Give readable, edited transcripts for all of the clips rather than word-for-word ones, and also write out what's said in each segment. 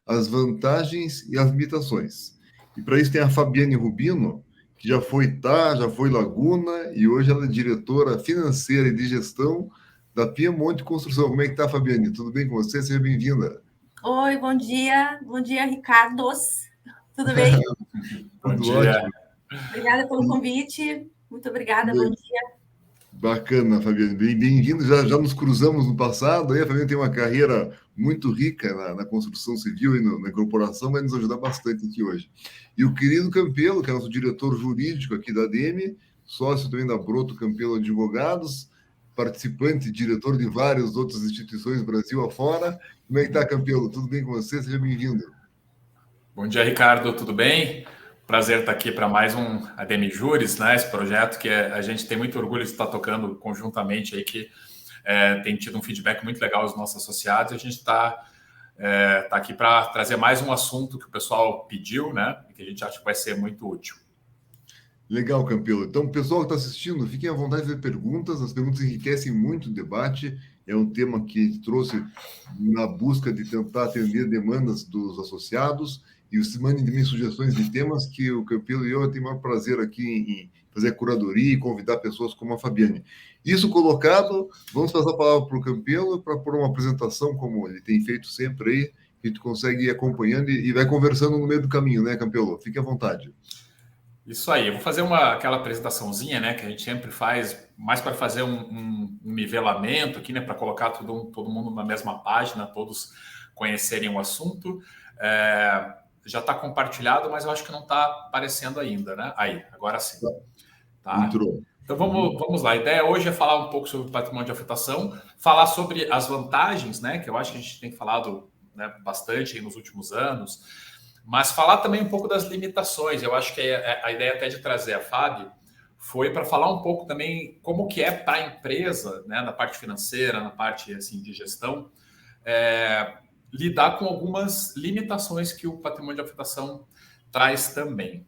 as vantagens e as limitações. E para isso tem a Fabiane Rubino, que já foi já foi Laguna, e hoje ela é diretora financeira e de gestão da Piemonte Construção. Como é que está, Fabiane? Tudo bem com você? Seja bem-vinda. Oi, bom dia. Bom dia, Ricardos. Tudo bem? Bom Tudo dia. ótimo. Obrigada pelo convite. Muito obrigada, bom dia. Bacana, Fabiane. Bem-vindo. Já nos cruzamos no passado. Aí a Fabiane tem uma carreira muito rica na construção civil e na incorporação, vai nos ajudar bastante aqui hoje. E o querido Campelo, que é nosso diretor jurídico aqui da ADM, sócio também da Broto Campelo Advogados, participante, diretor de várias outras instituições Brasil afora. Como é que está, Campelo? Tudo bem com você? Seja bem-vindo. Bom dia, Ricardo. Tudo bem? Prazer estar aqui para mais um ADM Juris, né? Esse projeto que a gente tem muito orgulho de estar tocando conjuntamente aí, que tem tido um feedback muito legal dos nossos associados. A gente está aqui para trazer mais um assunto que o pessoal pediu, né? E que a gente acha que vai ser muito útil. Legal, Campelo. Então, pessoal que está assistindo, fiquem à vontade de fazer perguntas. As perguntas enriquecem muito o debate. É um tema que trouxe na busca de tentar atender demandas dos associados. E vocês mandem também sugestões de temas que o Campelo e eu temos o maior prazer aqui em fazer a curadoria e convidar pessoas como a Fabiane. Isso colocado, vamos passar a palavra para o Campelo para pôr uma apresentação, como ele tem feito sempre aí, que a gente consegue ir acompanhando e vai conversando no meio do caminho, né, Campelo? Fique à vontade. Isso aí, eu vou fazer aquela apresentaçãozinha, né, que a gente sempre faz, mais para fazer um nivelamento aqui, né, para colocar todo mundo na mesma página, todos conhecerem o assunto. Já está compartilhado, mas eu acho que não está aparecendo ainda, né? Aí, agora sim. Tá? Entrou. Então vamos lá. A ideia hoje é falar um pouco sobre o patrimônio de afetação, falar sobre as vantagens, né, que eu acho que a gente tem falado, né, bastante aí nos últimos anos, mas falar também um pouco das limitações. Eu acho que a ideia até de trazer a Fábio foi para falar um pouco também como que é para a empresa, né, na parte financeira, na parte assim, de gestão, lidar com algumas limitações que o patrimônio de afetação traz também,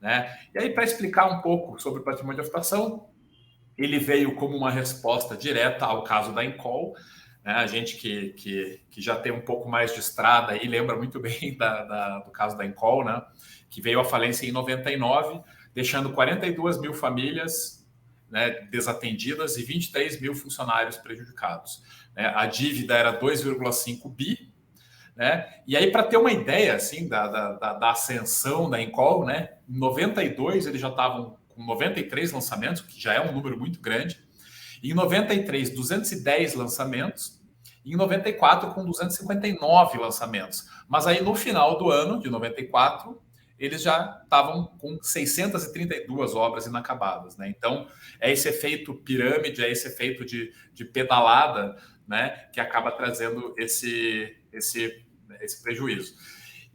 né? E aí, para explicar um pouco sobre o patrimônio de afetação, ele veio como uma resposta direta ao caso da Encol, né? A gente que já tem um pouco mais de estrada aí lembra muito bem do caso da Encol, né? Que veio à falência em 99, deixando 42 mil famílias, né, desatendidas e 23 mil funcionários prejudicados. A dívida era 2,5 bi, né? E aí, para ter uma ideia assim, da ascensão da Encol, né, em 92 eles já estavam com 93 lançamentos, que já é um número muito grande. Em 93, 210 lançamentos. E em 94, com 259 lançamentos. Mas aí, no final do ano, de 94, eles já estavam com 632 obras inacabadas, né? Então, é esse efeito pirâmide, é esse efeito de pedalada, né, que acaba trazendo esse prejuízo.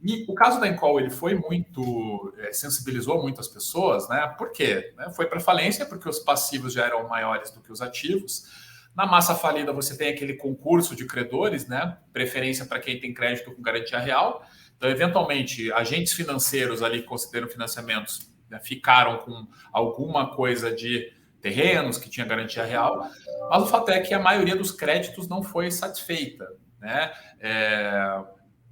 E o caso da Encol, ele foi muito, sensibilizou muitas pessoas, né? Por quê? Foi para falência porque os passivos já eram maiores do que os ativos. Na massa falida você tem aquele concurso de credores, né? Preferência para quem tem crédito com garantia real. Então, eventualmente, agentes financeiros ali que consideram financiamentos, né, ficaram com alguma coisa de terrenos que tinha garantia real, mas o fato é que a maioria dos créditos não foi satisfeita, né?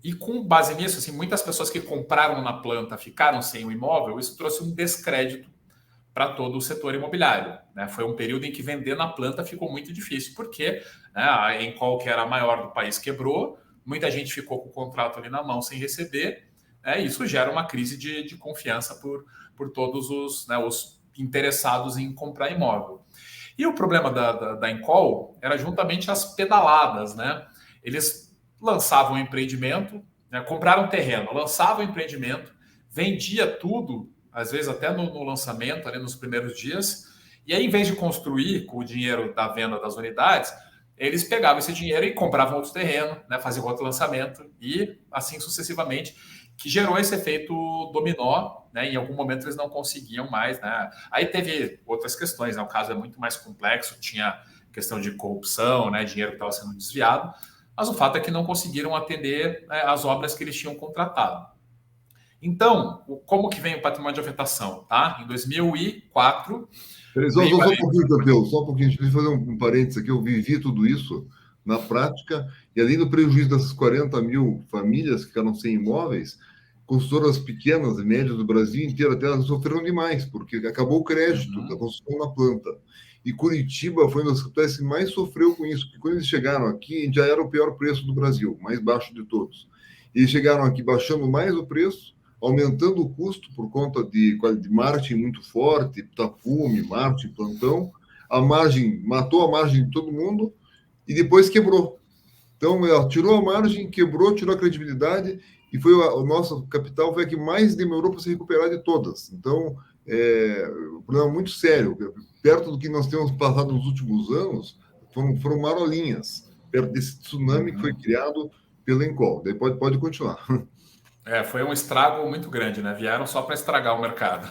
E com base nisso, assim, muitas pessoas que compraram na planta ficaram sem o imóvel, isso trouxe um descrédito para todo o setor imobiliário, né? Foi um período em que vender na planta ficou muito difícil, porque, né, a Encol, que era a maior do país, quebrou, muita gente ficou com o contrato ali na mão sem receber, né? E isso gera uma crise de confiança por todos os interessados em comprar imóvel. E o problema da Encol era juntamente as pedaladas, né? Eles lançavam um empreendimento, né, compraram um terreno, lançavam o empreendimento, vendia tudo, às vezes até no lançamento, ali nos primeiros dias, e aí, em vez de construir com o dinheiro da venda das unidades, eles pegavam esse dinheiro e compravam outro terreno, né, faziam outro lançamento, e assim sucessivamente, que gerou esse efeito dominó, né? Em algum momento eles não conseguiam mais, né? Aí teve outras questões, né? O caso é muito mais complexo, tinha questão de corrupção, né? Dinheiro que estava sendo desviado, mas o fato é que não conseguiram atender, né, as obras que eles tinham contratado. Então, como que vem o patrimônio de afetação? Tá? Em 2004... Só um pouquinho, Campelo, só um pouquinho. Deixa eu fazer um parênteses aqui. Eu vivi tudo isso na prática, e além do prejuízo dessas 40 mil famílias que ficaram sem imóveis, construtoras pequenas e médias do Brasil inteiro até elas sofreram demais, porque acabou o crédito da construção na planta. E Curitiba foi uma das capitais que mais sofreu com isso, porque quando eles chegaram aqui, já era o pior preço do Brasil, mais baixo de todos. Eles chegaram aqui baixando mais o preço, aumentando o custo por conta de marketing muito forte, tapume, marketing, plantão. A margem, matou a margem de todo mundo e depois quebrou. Então, ela tirou a margem, quebrou, tirou a credibilidade e foi o nosso capital foi a que mais demorou para se recuperar de todas. Então, um problema muito sério. Perto do que nós temos passado nos últimos anos, foram marolinhas, perto desse tsunami que foi criado pela Encol. Daí pode continuar. Foi um estrago muito grande, né? Vieram só para estragar o mercado.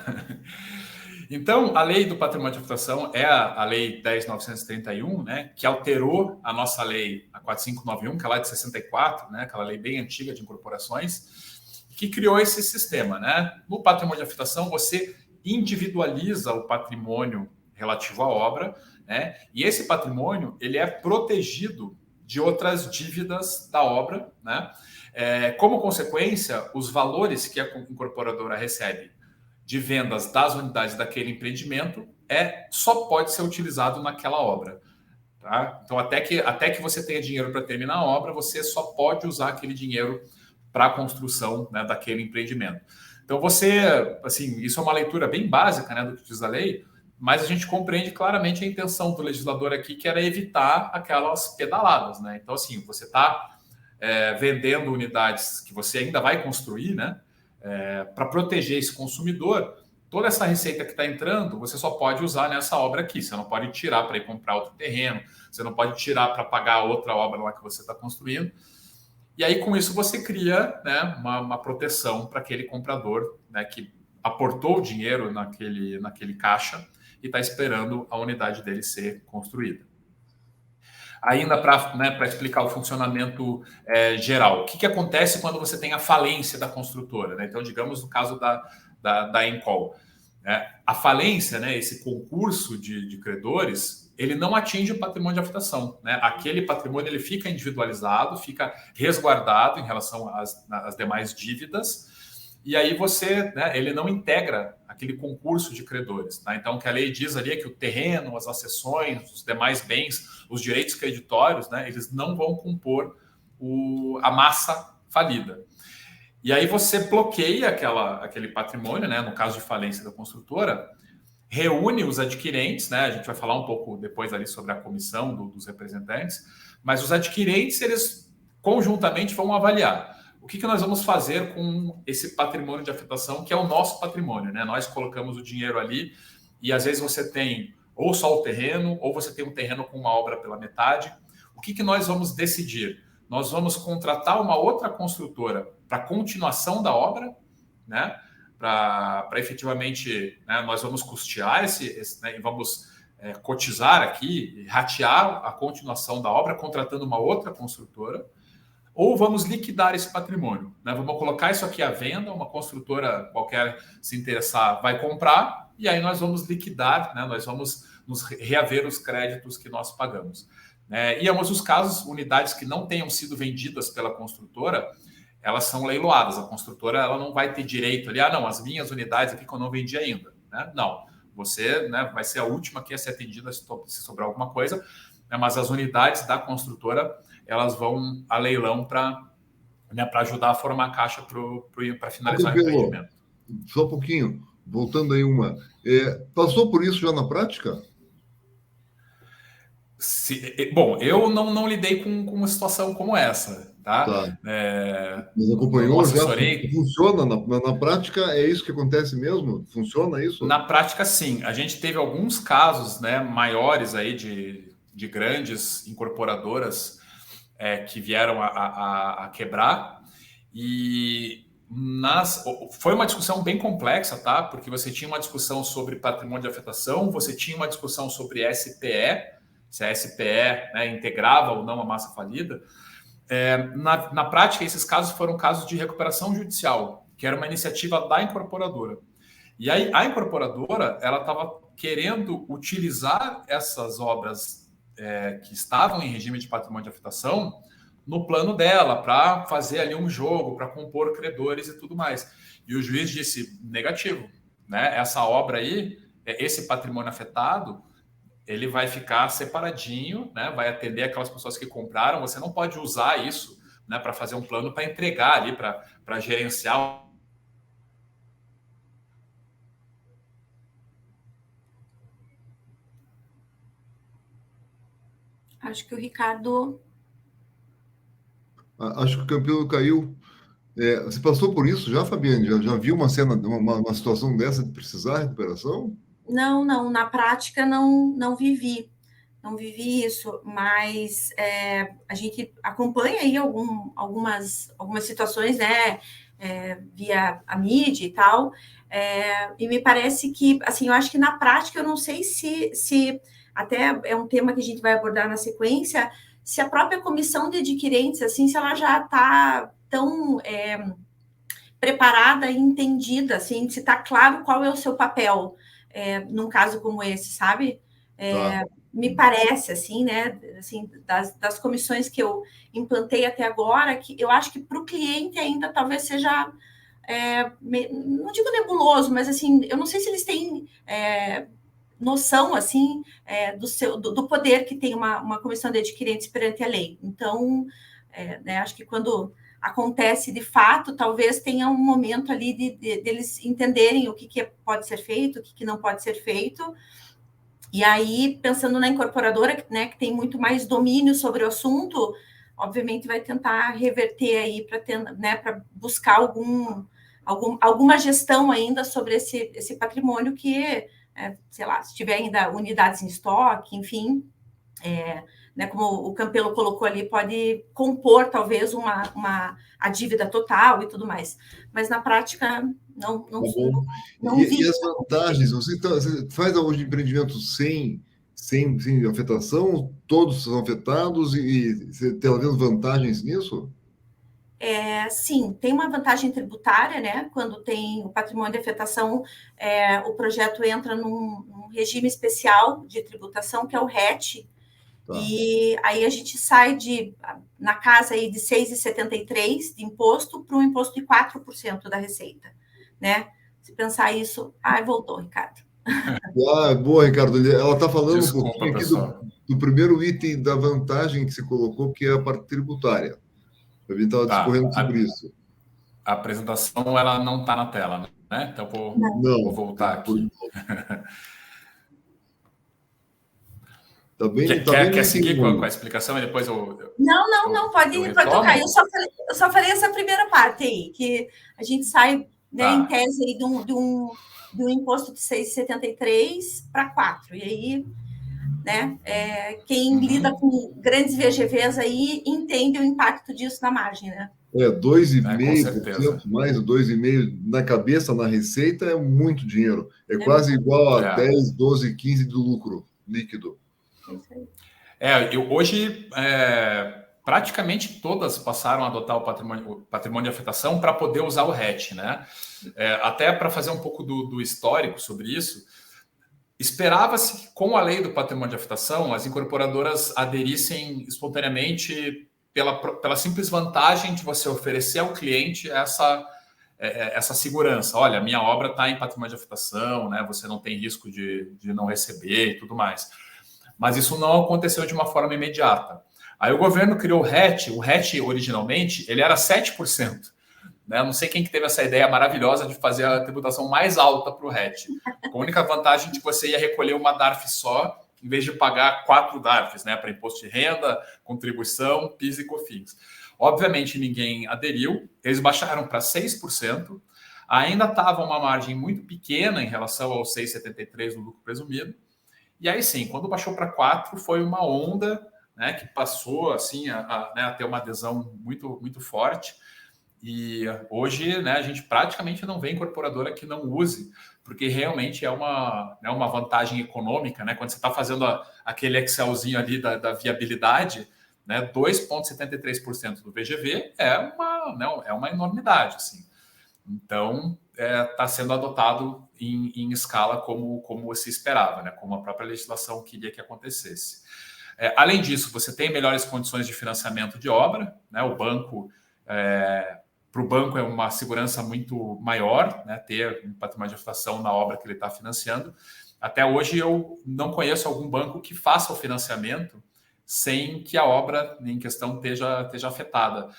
Então, a lei do patrimônio de habitação é a lei 10.931, né, que alterou a nossa lei, a 4591, que é lá de 64, né, aquela lei bem antiga de incorporações, que criou esse sistema. Né? No patrimônio de habitação, você individualiza o patrimônio relativo à obra, né, e esse patrimônio ele é protegido de outras dívidas da obra. Né? Como consequência, os valores que a incorporadora recebe de vendas das unidades daquele empreendimento só pode ser utilizado naquela obra. Tá? Então, até que você tenha dinheiro para terminar a obra, você só pode usar aquele dinheiro para a construção, né, daquele empreendimento. Então, isso é uma leitura bem básica, né, do que diz a lei, mas a gente compreende claramente a intenção do legislador aqui, que era evitar aquelas pedaladas. Né? Então, assim, você está vendendo unidades que você ainda vai construir, né? Para proteger esse consumidor, toda essa receita que está entrando, você só pode usar nessa obra aqui. Você não pode tirar para ir comprar outro terreno, você não pode tirar para pagar outra obra lá que você está construindo. E aí, com isso, você cria, né, uma proteção para aquele comprador, né, que aportou o dinheiro naquele caixa e está esperando a unidade dele ser construída. Ainda para explicar o funcionamento geral. O que acontece quando você tem a falência da construtora? Né? Então, digamos no caso da Encol. A falência, né, esse concurso de credores, ele não atinge o patrimônio de habitação. Né? Aquele patrimônio ele fica individualizado, fica resguardado em relação às demais dívidas, e aí ele não integra aquele concurso de credores. Tá? Então, o que a lei diz ali é que o terreno, as accessões, os demais bens, os direitos creditórios, né, eles não vão compor a massa falida. E aí você bloqueia aquele patrimônio, né, no caso de falência da construtora, reúne os adquirentes, né, a gente vai falar um pouco depois ali sobre a comissão dos representantes, mas os adquirentes, eles conjuntamente vão avaliar o que nós vamos fazer com esse patrimônio de afetação, que é o nosso patrimônio, né? Nós colocamos o dinheiro ali e às vezes você tem ou só o terreno, ou você tem um terreno com uma obra pela metade. O que nós vamos decidir? Nós vamos contratar uma outra construtora para continuação da obra, né? Para efetivamente, né, nós vamos custear né, e vamos cotizar aqui, ratear a continuação da obra, contratando uma outra construtora, ou vamos liquidar esse patrimônio. Né? Vamos colocar isso aqui à venda, uma construtora qualquer se interessar vai comprar, e aí nós vamos liquidar, né? Nós vamos nos reaver os créditos que nós pagamos. E em ambos os casos, unidades que não tenham sido vendidas pela construtora, elas são leiloadas. A construtora ela não vai ter direito ali, não, as minhas unidades aqui que eu não vendi ainda. Né? Não, você, né, vai ser a última que ia ser atendida se sobrar alguma coisa, né? Mas as unidades da construtora elas vão a leilão para ajudar a formar a caixa para finalizar o empreendimento. Só um pouquinho, voltando aí passou por isso já na prática? Bom, eu não lidei com uma situação como essa, tá? Mas acompanhou já? Funciona na prática? É isso que acontece mesmo? Funciona isso? Na prática, sim. A gente teve alguns casos, né, maiores aí de grandes incorporadoras que vieram a quebrar, e foi uma discussão bem complexa, tá? Porque você tinha uma discussão sobre patrimônio de afetação, você tinha uma discussão sobre SPE, se a SPE, né, integrava ou não a massa falida. Na prática, esses casos foram casos de recuperação judicial, que era uma iniciativa da incorporadora. E aí a incorporadora ela estava querendo utilizar essas obras que estavam em regime de patrimônio de afetação no plano dela, para fazer ali um jogo, para compor credores e tudo mais. E o juiz disse negativo, né? Essa obra aí, esse patrimônio afetado, ele vai ficar separadinho, né? Vai atender aquelas pessoas que compraram. Você não pode usar isso, né, para fazer um plano para entregar ali, para gerenciar. Acho que o Ricardo... Acho que o Campelo caiu. Você passou por isso já, Fabiane? Já viu uma cena, uma situação dessa de precisar de recuperação? Não, na prática não vivi. Não vivi isso, mas a gente acompanha aí algumas situações, né, via a mídia e tal, e me parece que, assim, eu acho que na prática, eu não sei se até é um tema que a gente vai abordar na sequência, se a própria comissão de adquirentes, assim, se ela já está tão preparada e entendida, assim, se está claro qual é o seu papel num caso como esse, sabe? Tá. Me parece, assim, né, assim, das comissões que eu implantei até agora, que eu acho que para o cliente ainda talvez seja, não digo nebuloso, mas, assim, eu não sei se eles têm noção, assim, do poder que tem uma comissão de adquirentes perante a lei. Então, né, acho que quando acontece de fato, talvez tenha um momento ali deles entenderem o que pode ser feito, o que não pode ser feito. E aí, pensando na incorporadora, né, que tem muito mais domínio sobre o assunto, obviamente vai tentar reverter aí para, né, para buscar alguma gestão ainda sobre esse patrimônio que, sei lá, se tiver ainda unidades em estoque, enfim, né, como o Campelo colocou ali, pode compor talvez a dívida total e tudo mais. Mas na prática, não Tá bom. vi. E as vantagens? Você faz hoje empreendimento sem afetação? Todos são afetados e você tem vendo vantagens nisso? Sim, tem uma vantagem tributária, né? Quando tem o patrimônio de afetação, o projeto entra num regime especial de tributação, que é o RET, Tá. e aí a gente sai na casa aí de 6,73 de imposto para um imposto de 4% da receita, né? Se pensar isso... Ai, voltou, Ricardo. Boa, Ricardo. Ela está falando um Desculpa, pouquinho aqui pessoal. do primeiro item da vantagem que você colocou, que é a parte tributária. A gente estava Tá. discorrendo sobre isso. A apresentação ela não está na tela, né? Então vou Não, voltar por aqui. tá bem Quer seguir com limpinho. a explicação e depois Não, eu pode tocar. retomo? Eu só falei essa primeira parte aí, que a gente sai, né, em Tá. tese aí de um imposto de 6,73 para 4. E aí, né, quem lida com grandes VGVs aí entende o impacto disso na margem, né? Com certeza. 2,5%, mais de 2,5% na cabeça, na receita, é muito dinheiro. É É quase igual a É. 10, 12, 15 do lucro líquido. isso aí. Hoje, praticamente todas passaram a adotar o patrimônio de afetação para poder usar o RET, né? Até para fazer um pouco do histórico sobre isso, esperava-se que com a lei do patrimônio de afetação, as incorporadoras aderissem espontaneamente pela simples vantagem de você oferecer ao cliente essa segurança. Olha, minha obra está em patrimônio de afetação, né? Você não tem risco de não receber e tudo mais. Mas isso não aconteceu de uma forma imediata. Aí o governo criou o RET. O RET, originalmente, ele era 7%. Né? Não sei quem que teve essa ideia maravilhosa de fazer a tributação mais alta para o RET. Com a única vantagem de que você ia recolher uma DARF só, em vez de pagar 4 DARFs, né? Para imposto de renda, contribuição, PIS e COFINS. Obviamente, ninguém aderiu. Eles baixaram para 6%. Ainda estava uma margem muito pequena em relação ao 6,73% do lucro presumido. E aí sim, quando baixou para 4, foi uma onda, né, que passou assim a ter uma adesão muito, muito forte. E hoje, né, a gente praticamente não vê incorporadora que não use, porque realmente é uma vantagem econômica, né? Quando você está fazendo aquele Excelzinho ali da viabilidade, né, 2,73% do VGV é uma enormidade, assim. Então, está sendo adotado em escala como se esperava, né? Como a própria legislação queria que acontecesse. Além disso, você tem melhores condições de financiamento de obra, né? O banco, para o banco, é uma segurança muito maior, né? Ter um patrimônio de afetação na obra que ele está financiando. Até hoje, eu não conheço algum banco que faça o financiamento sem que a obra em questão esteja afetada.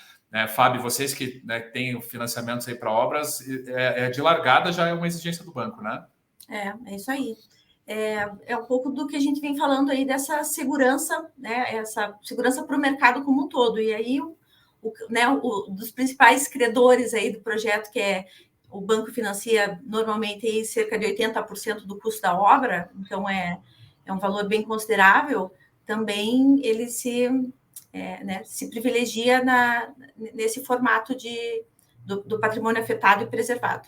Fábio, vocês que, né, têm financiamentos aí para obras, de largada já é uma exigência do banco, né? É isso aí. É um pouco do que a gente vem falando aí dessa segurança, né? Essa segurança para o mercado como um todo. E aí, dos principais credores aí do projeto, que é o banco, financia normalmente aí cerca de 80% do custo da obra, então é um valor bem considerável. Também ele se privilegia nesse formato do patrimônio afetado e preservado.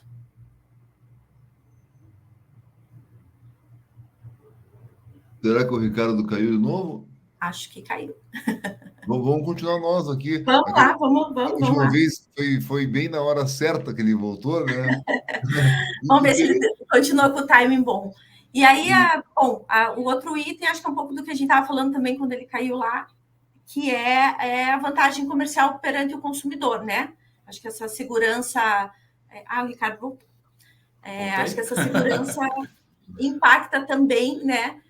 Será que o Ricardo caiu de novo? Acho que caiu. Vamos continuar nós aqui. Vamos lá, vamos A última lá. vez foi bem na hora certa que ele voltou, né? Vamos ver se ele continua com o timing bom. E aí, o outro item, acho que é um pouco do que a gente estava falando também quando ele caiu lá, que é a vantagem comercial perante o consumidor, né? Acho que essa segurança... o Ricardo voltou. Acho que essa segurança impacta também, né?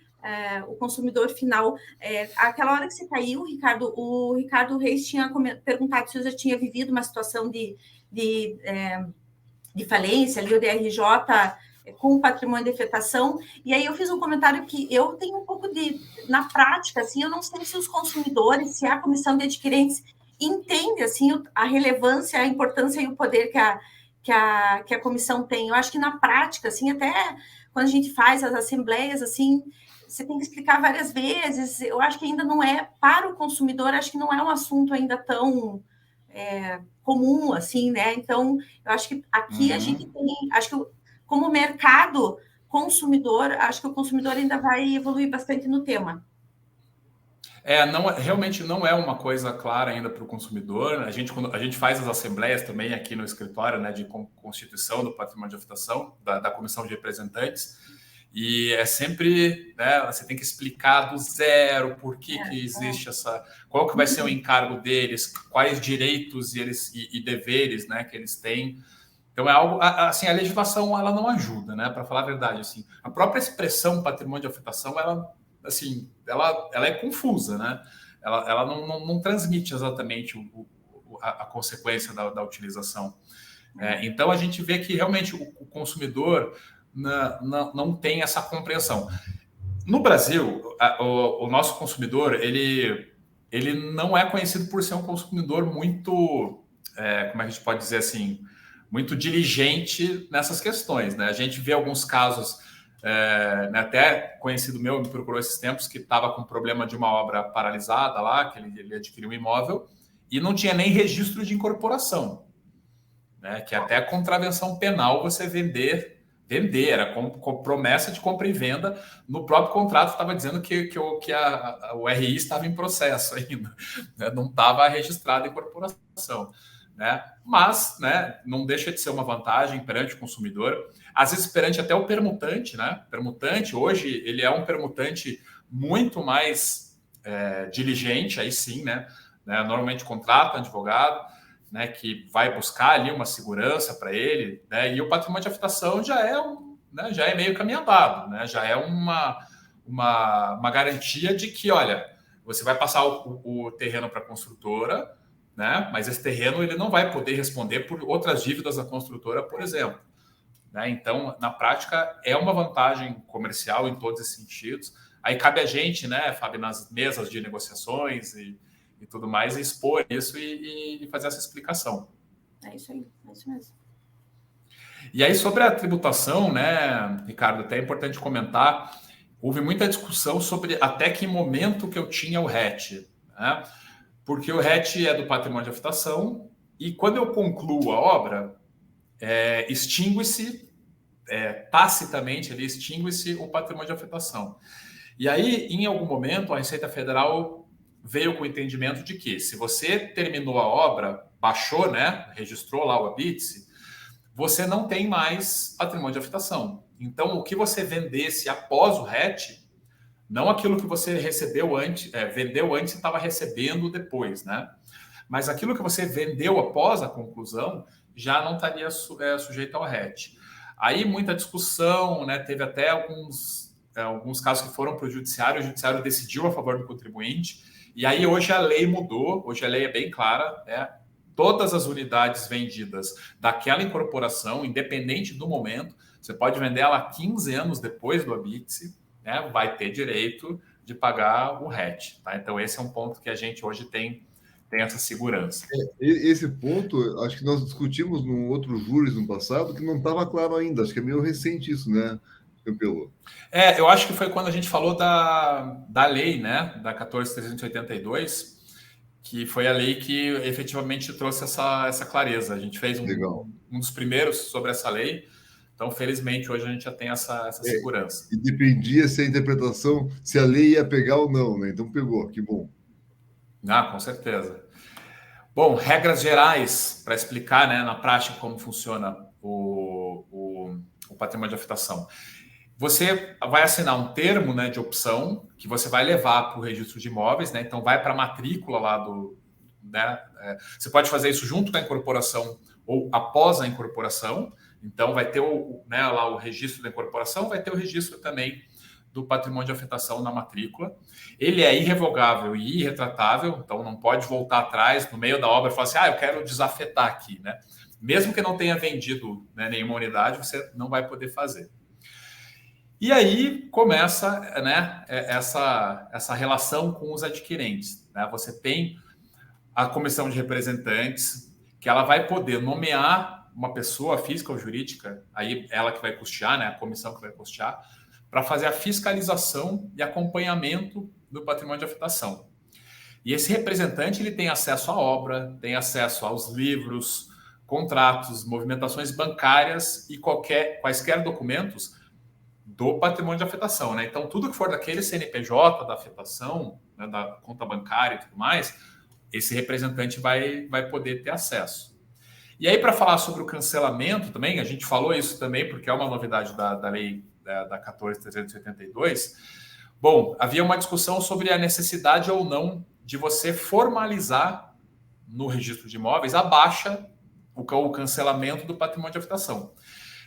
O consumidor final. Aquela hora que você caiu, Ricardo, o Ricardo Reis tinha perguntado se eu já tinha vivido uma situação de falência, ali o DRJ com patrimônio de afetação, e aí eu fiz um comentário que eu tenho um pouco na prática, assim, eu não sei se os consumidores, se a comissão de adquirentes entende, assim, a relevância, a importância e o poder que a comissão tem. Eu acho que na prática, assim, até quando a gente faz as assembleias, assim, você tem que explicar várias vezes. Eu acho que ainda não é, para o consumidor, acho que não é um assunto ainda tão comum, assim, né? Então, eu acho que aqui a gente tem, acho que como mercado consumidor, acho que o consumidor ainda vai evoluir bastante no tema. Realmente não é uma coisa clara ainda para o consumidor. Quando a gente faz as assembleias também aqui no escritório, né, de constituição do patrimônio de afetação, da comissão de representantes, e é sempre, né, você tem que explicar do zero por que existe qual que vai ser o encargo deles, quais direitos e deveres, né, que eles têm. Então é algo, assim, a legislação ela não ajuda, né, para falar a verdade, assim. A própria expressão patrimônio de afetação, ela é confusa, né? Ela não transmite exatamente a consequência da utilização. Então a gente vê que realmente o consumidor não tem essa compreensão. No Brasil, o nosso consumidor ele não é conhecido por ser um consumidor muito, como a gente pode dizer assim, muito diligente nessas questões, né? A gente vê alguns casos, até conhecido meu me procurou esses tempos, que estava com problema de uma obra paralisada lá, que ele adquiriu um imóvel e não tinha nem registro de incorporação, né? Que até contravenção penal você vender, era com promessa de compra e venda. No próprio contrato estava dizendo que o RI estava em processo ainda, né? Não estava registrada a incorporação, né? Mas, né, não deixa de ser uma vantagem perante o consumidor, às vezes perante até o permutante, né? Permutante, hoje, ele é um permutante muito mais diligente, aí sim, né? Normalmente contrata advogado, né, que vai buscar ali uma segurança para ele, né? E o patrimônio de afetação já é meio caminho andado, né? Já é uma garantia de que, olha, você vai passar o terreno para a construtora, né? Mas esse terreno ele não vai poder responder por outras dívidas da construtora, por exemplo, né? Então, na prática, é uma vantagem comercial em todos esses sentidos. Aí cabe a gente, né, Fábio, nas mesas de negociações e tudo mais, expor isso e fazer essa explicação. É isso aí, é isso mesmo. E aí, sobre a tributação, né, Ricardo, até é importante comentar, houve muita discussão sobre até que momento que eu tinha o RET, né? Porque o RET é do patrimônio de afetação e quando eu concluo a obra, extingue-se, tacitamente, ali, extingue-se o patrimônio de afetação. E aí, em algum momento, a Receita Federal veio com o entendimento de que se você terminou a obra, baixou, né, registrou lá o habite-se, você não tem mais patrimônio de afetação. Então, o que você vendesse após o RET Não aquilo que você recebeu antes, vendeu antes e estava recebendo depois, né? Mas aquilo que você vendeu após a conclusão já não estaria sujeito ao RET. Aí muita discussão, né? Teve até alguns casos que foram para o judiciário decidiu a favor do contribuinte, e aí hoje a lei mudou, hoje a lei é bem clara, né? Todas as unidades vendidas daquela incorporação, independente do momento, você pode vender ela 15 anos depois do habite-se, né? Vai ter direito de pagar o RET, tá? Então esse é um ponto que a gente hoje tem essa segurança. Esse ponto, acho que nós discutimos num outro júri no passado, que não estava claro ainda. Acho que é meio recente isso, né, Campelo? Eu acho que foi quando a gente falou da lei, né, da 14.382, que foi a lei que efetivamente trouxe essa clareza. A gente fez um dos primeiros sobre essa lei, então, felizmente, hoje a gente já tem essa segurança. E dependia se a interpretação, se a lei ia pegar ou não, né? Então pegou, que bom. Com certeza. Bom, regras gerais para explicar, né, na prática como funciona o patrimônio de afetação. Você vai assinar um termo, né, de opção que você vai levar para o registro de imóveis, né? Então vai para a matrícula lá né? Você pode fazer isso junto com a incorporação ou após a incorporação. Então vai ter lá o registro da incorporação, vai ter o registro também do patrimônio de afetação na matrícula. Ele é irrevogável e irretratável, então não pode voltar atrás no meio da obra e falar assim, eu quero desafetar aqui, né? Mesmo que não tenha vendido, né, nenhuma unidade, você não vai poder fazer. E aí começa, né, essa relação com os adquirentes, né? Você tem a comissão de representantes, que ela vai poder nomear uma pessoa física ou jurídica, aí ela que vai custear, né, a comissão que vai custear, para fazer a fiscalização e acompanhamento do patrimônio de afetação. E esse representante ele tem acesso à obra, tem acesso aos livros, contratos, movimentações bancárias e quaisquer documentos do patrimônio de afetação, né? Então, tudo que for daquele CNPJ da afetação, né, da conta bancária e tudo mais, esse representante vai poder ter acesso. E aí, para falar sobre o cancelamento também, a gente falou isso também, porque é uma novidade da lei da 14.382. Bom, havia uma discussão sobre a necessidade ou não de você formalizar no registro de imóveis a baixa, o cancelamento do patrimônio de afetação.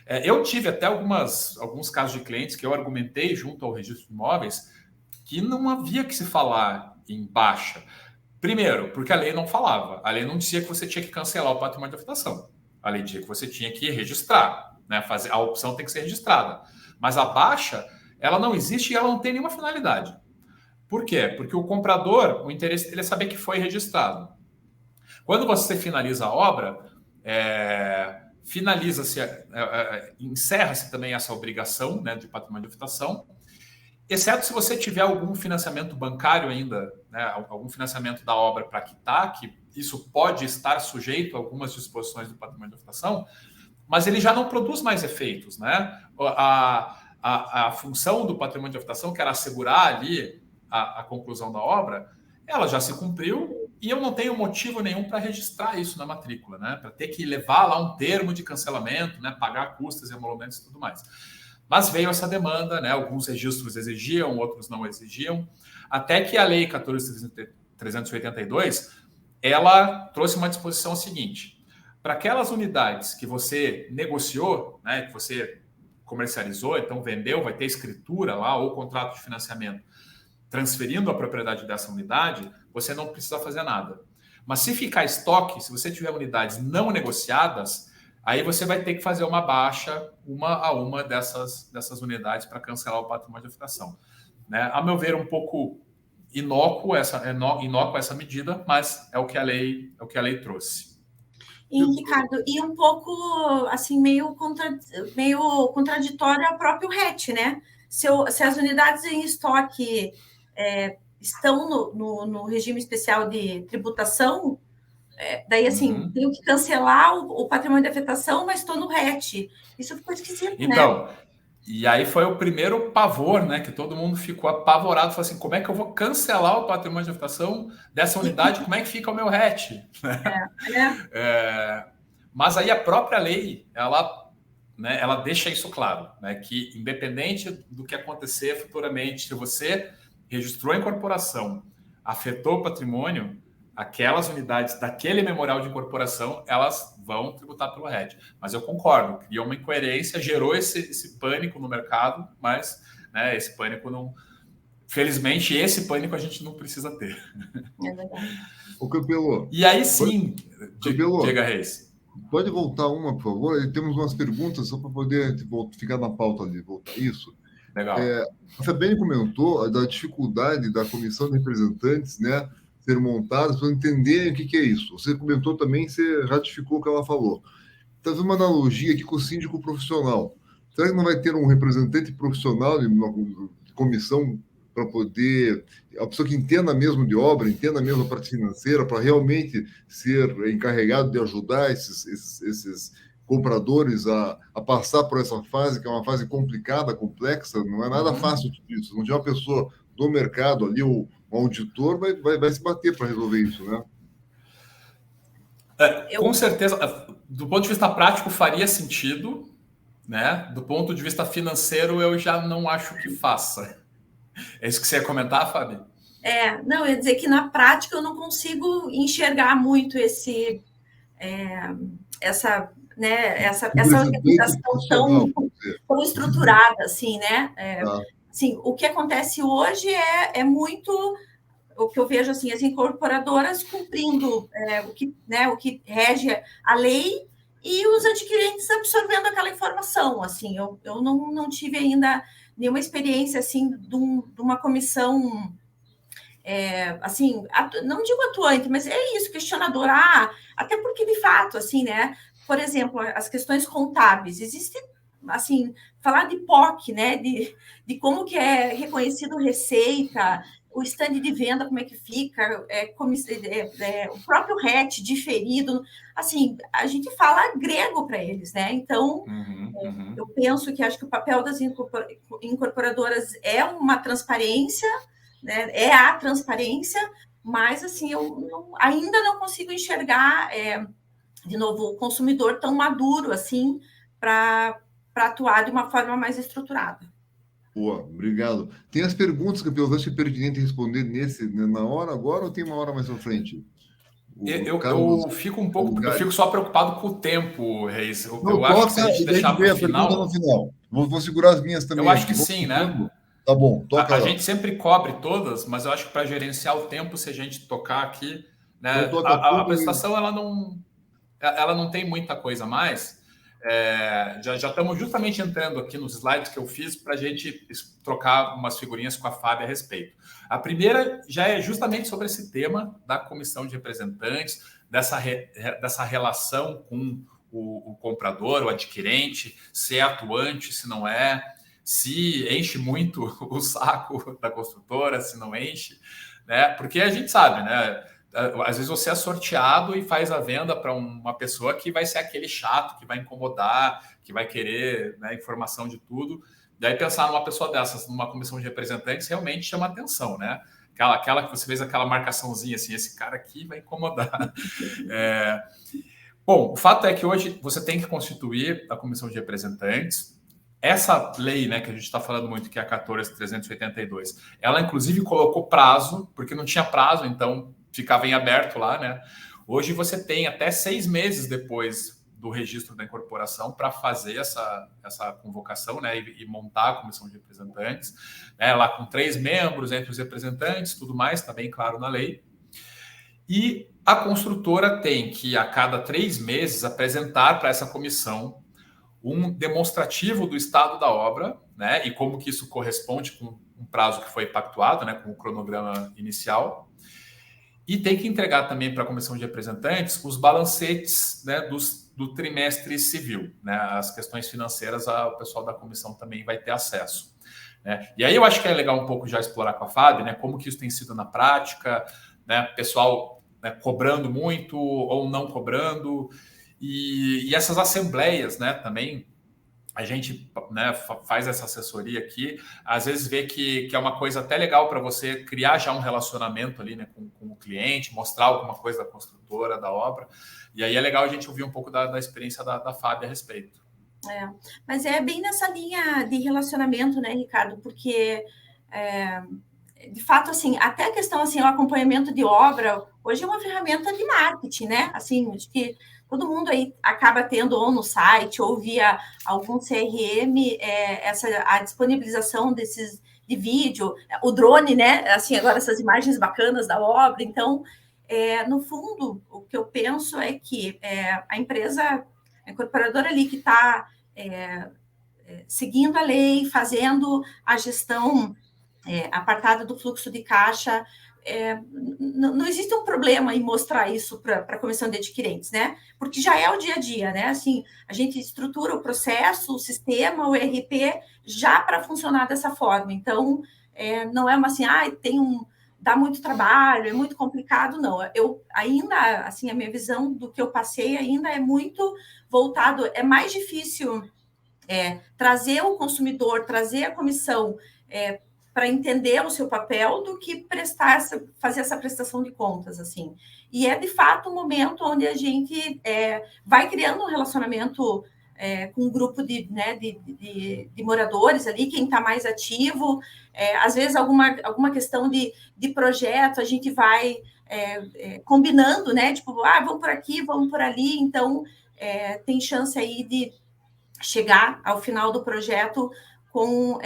Eu tive até alguns casos de clientes que eu argumentei junto ao registro de imóveis que não havia que se falar em baixa. Primeiro, porque a lei não falava. A lei não dizia que você tinha que cancelar o patrimônio de afetação. A lei dizia que você tinha que registrar, né? A opção tem que ser registrada. Mas a baixa, ela não existe e ela não tem nenhuma finalidade. Por quê? Porque o comprador, o interesse dele é saber que foi registrado. Quando você finaliza a obra, encerra-se também essa obrigação, né, de patrimônio de afetação, exceto se você tiver algum financiamento bancário ainda, né, algum financiamento da obra para quitar, que isso pode estar sujeito a algumas disposições do patrimônio de afetação, mas ele já não produz mais efeitos, né? A função do patrimônio de afetação, que era assegurar ali a conclusão da obra, ela já se cumpriu e eu não tenho motivo nenhum para registrar isso na matrícula, né? Para ter que levar lá um termo de cancelamento, né? Pagar custas e emolumentos e tudo mais. Mas veio essa demanda, né? Alguns registros exigiam, outros não exigiam, até que a Lei 14.382, ela trouxe uma disposição seguinte: para aquelas unidades que você negociou, né? Que você comercializou, então vendeu, vai ter escritura lá ou contrato de financiamento, transferindo a propriedade dessa unidade, você não precisa fazer nada. Mas se ficar estoque, se você tiver unidades não negociadas, aí você vai ter que fazer uma baixa, uma a uma dessas unidades para cancelar o patrimônio de afetação. Né? A meu ver, um pouco inócuo essa medida, mas é o que a lei trouxe. E, Ricardo, e um pouco assim meio contraditório ao próprio RET, né? Se as unidades em estoque estão no regime especial de tributação, daí assim, tenho que cancelar o patrimônio de afetação, mas estou no RET. Isso ficou esquisito, então, né? E aí foi o primeiro pavor, né? Que todo mundo ficou apavorado, falou assim: como é que eu vou cancelar o patrimônio de afetação dessa unidade? Como é que fica o meu RET? Mas aí a própria lei, ela, né, ela deixa isso claro, né, que independente do que acontecer futuramente, se você registrou a incorporação, afetou o patrimônio, aquelas unidades daquele memorial de incorporação, elas vão tributar pelo RET. Mas eu concordo, criou uma incoerência, gerou esse pânico no mercado, mas, né, esse pânico não... Felizmente, esse pânico a gente não precisa ter. É verdade. O Campelo. E aí sim, Campelo, diga, Reis. Pode voltar uma, por favor? Temos umas perguntas só para poder ficar na pauta ali. Voltar isso. Legal. A Fabiane comentou da dificuldade da comissão de representantes, né, ser montada para entenderem o que é isso. Você comentou também, você ratificou o que ela falou. Está fazendo uma analogia aqui com o síndico profissional. Será que não vai ter um representante profissional de uma comissão para poder... A pessoa que entenda mesmo de obra, entenda mesmo a parte financeira, para realmente ser encarregado de ajudar esses compradores a passar por essa fase, que é uma fase complicada, complexa, não é nada fácil disso. Não tiver uma pessoa do mercado ali, um auditor, vai se bater para resolver isso, né? Com certeza, do ponto de vista prático, faria sentido, né? Do ponto de vista financeiro, eu já não acho que faça. É isso que você ia comentar, Fábio? Não, eu ia dizer que na prática eu não consigo enxergar muito essa organização tão estruturada, assim, né? Assim, o que acontece hoje é muito o que eu vejo, assim, as incorporadoras cumprindo o que rege a lei e os adquirentes absorvendo aquela informação, assim. Eu não tive ainda nenhuma experiência, assim, de uma comissão... assim, não digo atuante, mas é isso, questionadora, até porque, de fato, assim, né, por exemplo, as questões contábeis, existe, assim, falar de POC, né, de como que é reconhecido receita, o stand de venda, como é que fica, o próprio RET diferido, assim, a gente fala grego para eles, né, então, eu penso que acho que o papel das incorporadoras é uma transparência, né, é a transparência, mas assim eu ainda não consigo enxergar de novo o consumidor tão maduro assim para atuar de uma forma mais estruturada. Boa, obrigado. Tem as perguntas que eu acho pertinente responder na hora agora ou tem uma hora mais à frente? Eu fico um pouco, porque eu fico só preocupado com o tempo, Reis. Eu acho que se a gente deixar para o final... no final. Vou segurar as minhas também. Eu acho que sim, né? Tá bom, toca a gente sempre cobre todas, mas eu acho que para gerenciar o tempo, se a gente tocar aqui, né, então, a apresentação ela não tem muita coisa a mais. Já estamos justamente entrando aqui nos slides que eu fiz para a gente trocar umas figurinhas com a Fábia a respeito. A primeira já é justamente sobre esse tema da comissão de representantes, dessa relação com o comprador, o adquirente, se é atuante, se não é, se enche muito o saco da construtora, se não enche, né? Porque a gente sabe, né? Às vezes você é sorteado e faz a venda para uma pessoa que vai ser aquele chato, que vai incomodar, que vai querer, né, informação de tudo. E aí pensar numa pessoa dessas, numa comissão de representantes, realmente chama atenção, né? Aquela que você fez aquela marcaçãozinha assim, esse cara aqui vai incomodar. Bom, o fato é que hoje você tem que constituir a comissão de representantes. Essa lei, né, que a gente está falando muito, que é a 14.382, ela inclusive colocou prazo, porque não tinha prazo, então ficava em aberto lá, né? Hoje você tem até 6 meses depois do registro da incorporação para fazer essa convocação, né, e montar a comissão de representantes, né, lá com 3 membros entre os representantes, tudo mais, está bem claro na lei. E a construtora tem que, a cada 3 meses, apresentar para essa comissão um demonstrativo do estado da obra, né, e como que isso corresponde com um prazo que foi pactuado, né, com o cronograma inicial. E tem que entregar também para a comissão de representantes os balancetes, né, do trimestre civil, né, as questões financeiras, o pessoal da comissão também vai ter acesso, né. E aí eu acho que é legal um pouco já explorar com a Fábio, né, como que isso tem sido na prática, né, pessoal, né, cobrando muito ou não cobrando, e essas assembleias, né, também. A gente, né, faz essa assessoria aqui, às vezes vê que é uma coisa até legal para você criar já um relacionamento ali, né, com o cliente, mostrar alguma coisa da construtora, da obra, e aí é legal a gente ouvir um pouco da experiência da Fábia a respeito. Mas é bem nessa linha de relacionamento, né, Ricardo? Porque, de fato, assim, até a questão, assim, o acompanhamento de obra, hoje é uma ferramenta de marketing, né? Assim, acho que todo mundo aí acaba tendo ou no site ou via algum CRM a disponibilização desses de vídeo, o drone, né? Assim, agora essas imagens bacanas da obra. Então, no fundo, o que eu penso é que a empresa, a incorporadora ali que está seguindo a lei, fazendo a gestão apartada do fluxo de caixa, não existe um problema em mostrar isso para a comissão de adquirentes, né? Porque já é o dia a dia, né? Assim, a gente estrutura o processo, o sistema, o ERP já para funcionar dessa forma. Então, não é uma assim, dá muito trabalho, é muito complicado, não. Eu ainda, assim, a minha visão do que eu passei ainda é muito voltado, é mais difícil trazer o consumidor, trazer a comissão para entender o seu papel do que fazer essa prestação de contas, assim. E é, de fato, um momento onde a gente vai criando um relacionamento com um grupo de moradores ali, quem está mais ativo. Às vezes, alguma questão de projeto, a gente vai combinando, né? Tipo, vamos por aqui, vamos por ali. Então, tem chance aí de chegar ao final do projeto com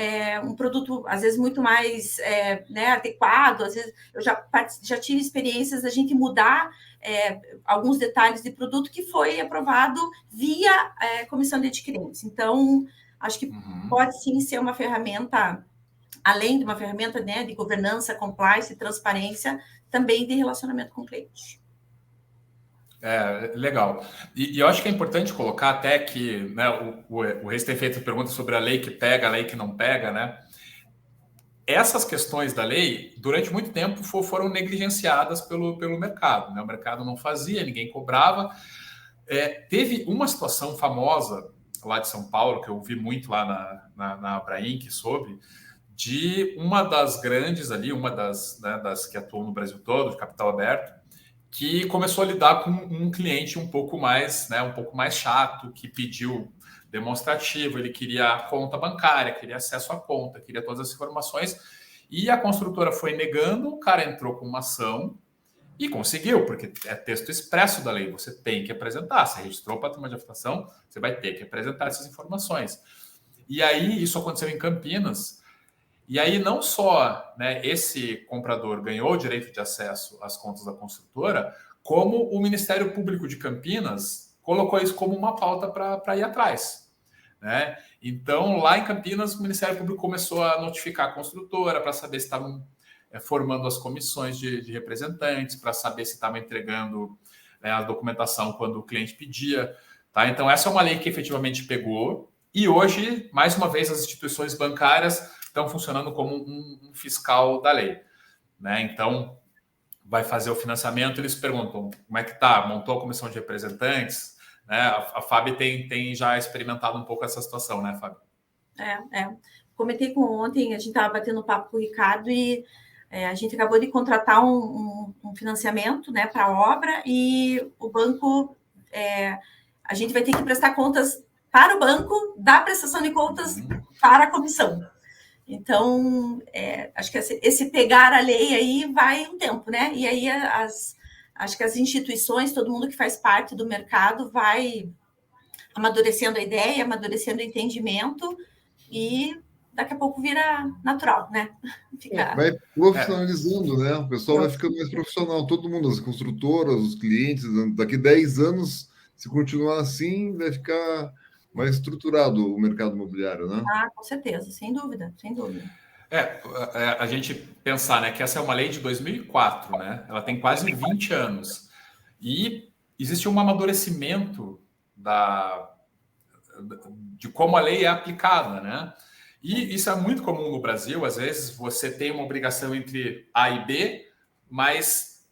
um produto, às vezes, muito mais adequado. Às vezes, eu já tive experiências da gente mudar alguns detalhes de produto que foi aprovado via comissão de adquirentes. Então, acho que pode, sim, ser uma ferramenta, além de uma ferramenta de governança, compliance, transparência, também de relacionamento com o cliente. Legal. E eu acho que é importante colocar até que, né, o Reis tem feito perguntas sobre a lei que pega, a lei que não pega, né? Essas questões da lei, durante muito tempo, foram negligenciadas pelo mercado, né? O mercado não fazia, ninguém cobrava. Teve uma situação famosa lá de São Paulo, que eu vi muito lá na Abrainc sobre, de uma das grandes ali, uma das que atuam no Brasil todo, de capital aberto, que começou a lidar com um cliente um pouco mais chato, que pediu demonstrativo, ele queria a conta bancária, queria acesso à conta, queria todas as informações, e a construtora foi negando, o cara entrou com uma ação e conseguiu, porque é texto expresso da lei, você tem que apresentar, você registrou o patrimônio de afetação, você vai ter que apresentar essas informações. E aí, isso aconteceu em Campinas. E aí, não só esse comprador ganhou o direito de acesso às contas da construtora, como o Ministério Público de Campinas colocou isso como uma pauta para ir atrás. Né? Então, lá em Campinas, o Ministério Público começou a notificar a construtora para saber se estavam formando as comissões de representantes, para saber se estavam entregando a documentação quando o cliente pedia. Tá? Então, essa é uma lei que efetivamente pegou. E hoje, mais uma vez, as instituições bancárias estão funcionando como um fiscal da lei. Né? Então, vai fazer o financiamento, eles perguntam como é que está, montou a comissão de representantes? Né? A Fábio tem já experimentado um pouco essa situação, né, Fábio? Comentei ontem, a gente estava batendo papo com o Ricardo e a gente acabou de contratar um financiamento, né, para a obra, e o banco, a gente vai ter que prestar contas para o banco da prestação de contas para a comissão. Então, acho que esse pegar a lei aí vai um tempo, né? E aí acho que as instituições, todo mundo que faz parte do mercado vai amadurecendo a ideia, amadurecendo o entendimento e daqui a pouco vira natural, né? Vai profissionalizando, né? O pessoal vai ficando mais profissional, todo mundo, as construtoras, os clientes, daqui 10 anos, se continuar assim, vai ficar mais estruturado o mercado imobiliário, né? Com certeza, sem dúvida, sem dúvida. A gente pensar, né, que essa é uma lei de 2004, né? Ela tem quase 20 anos. E existe um amadurecimento de como a lei é aplicada, né? E isso é muito comum no Brasil. Às vezes você tem uma obrigação entre A e B, mas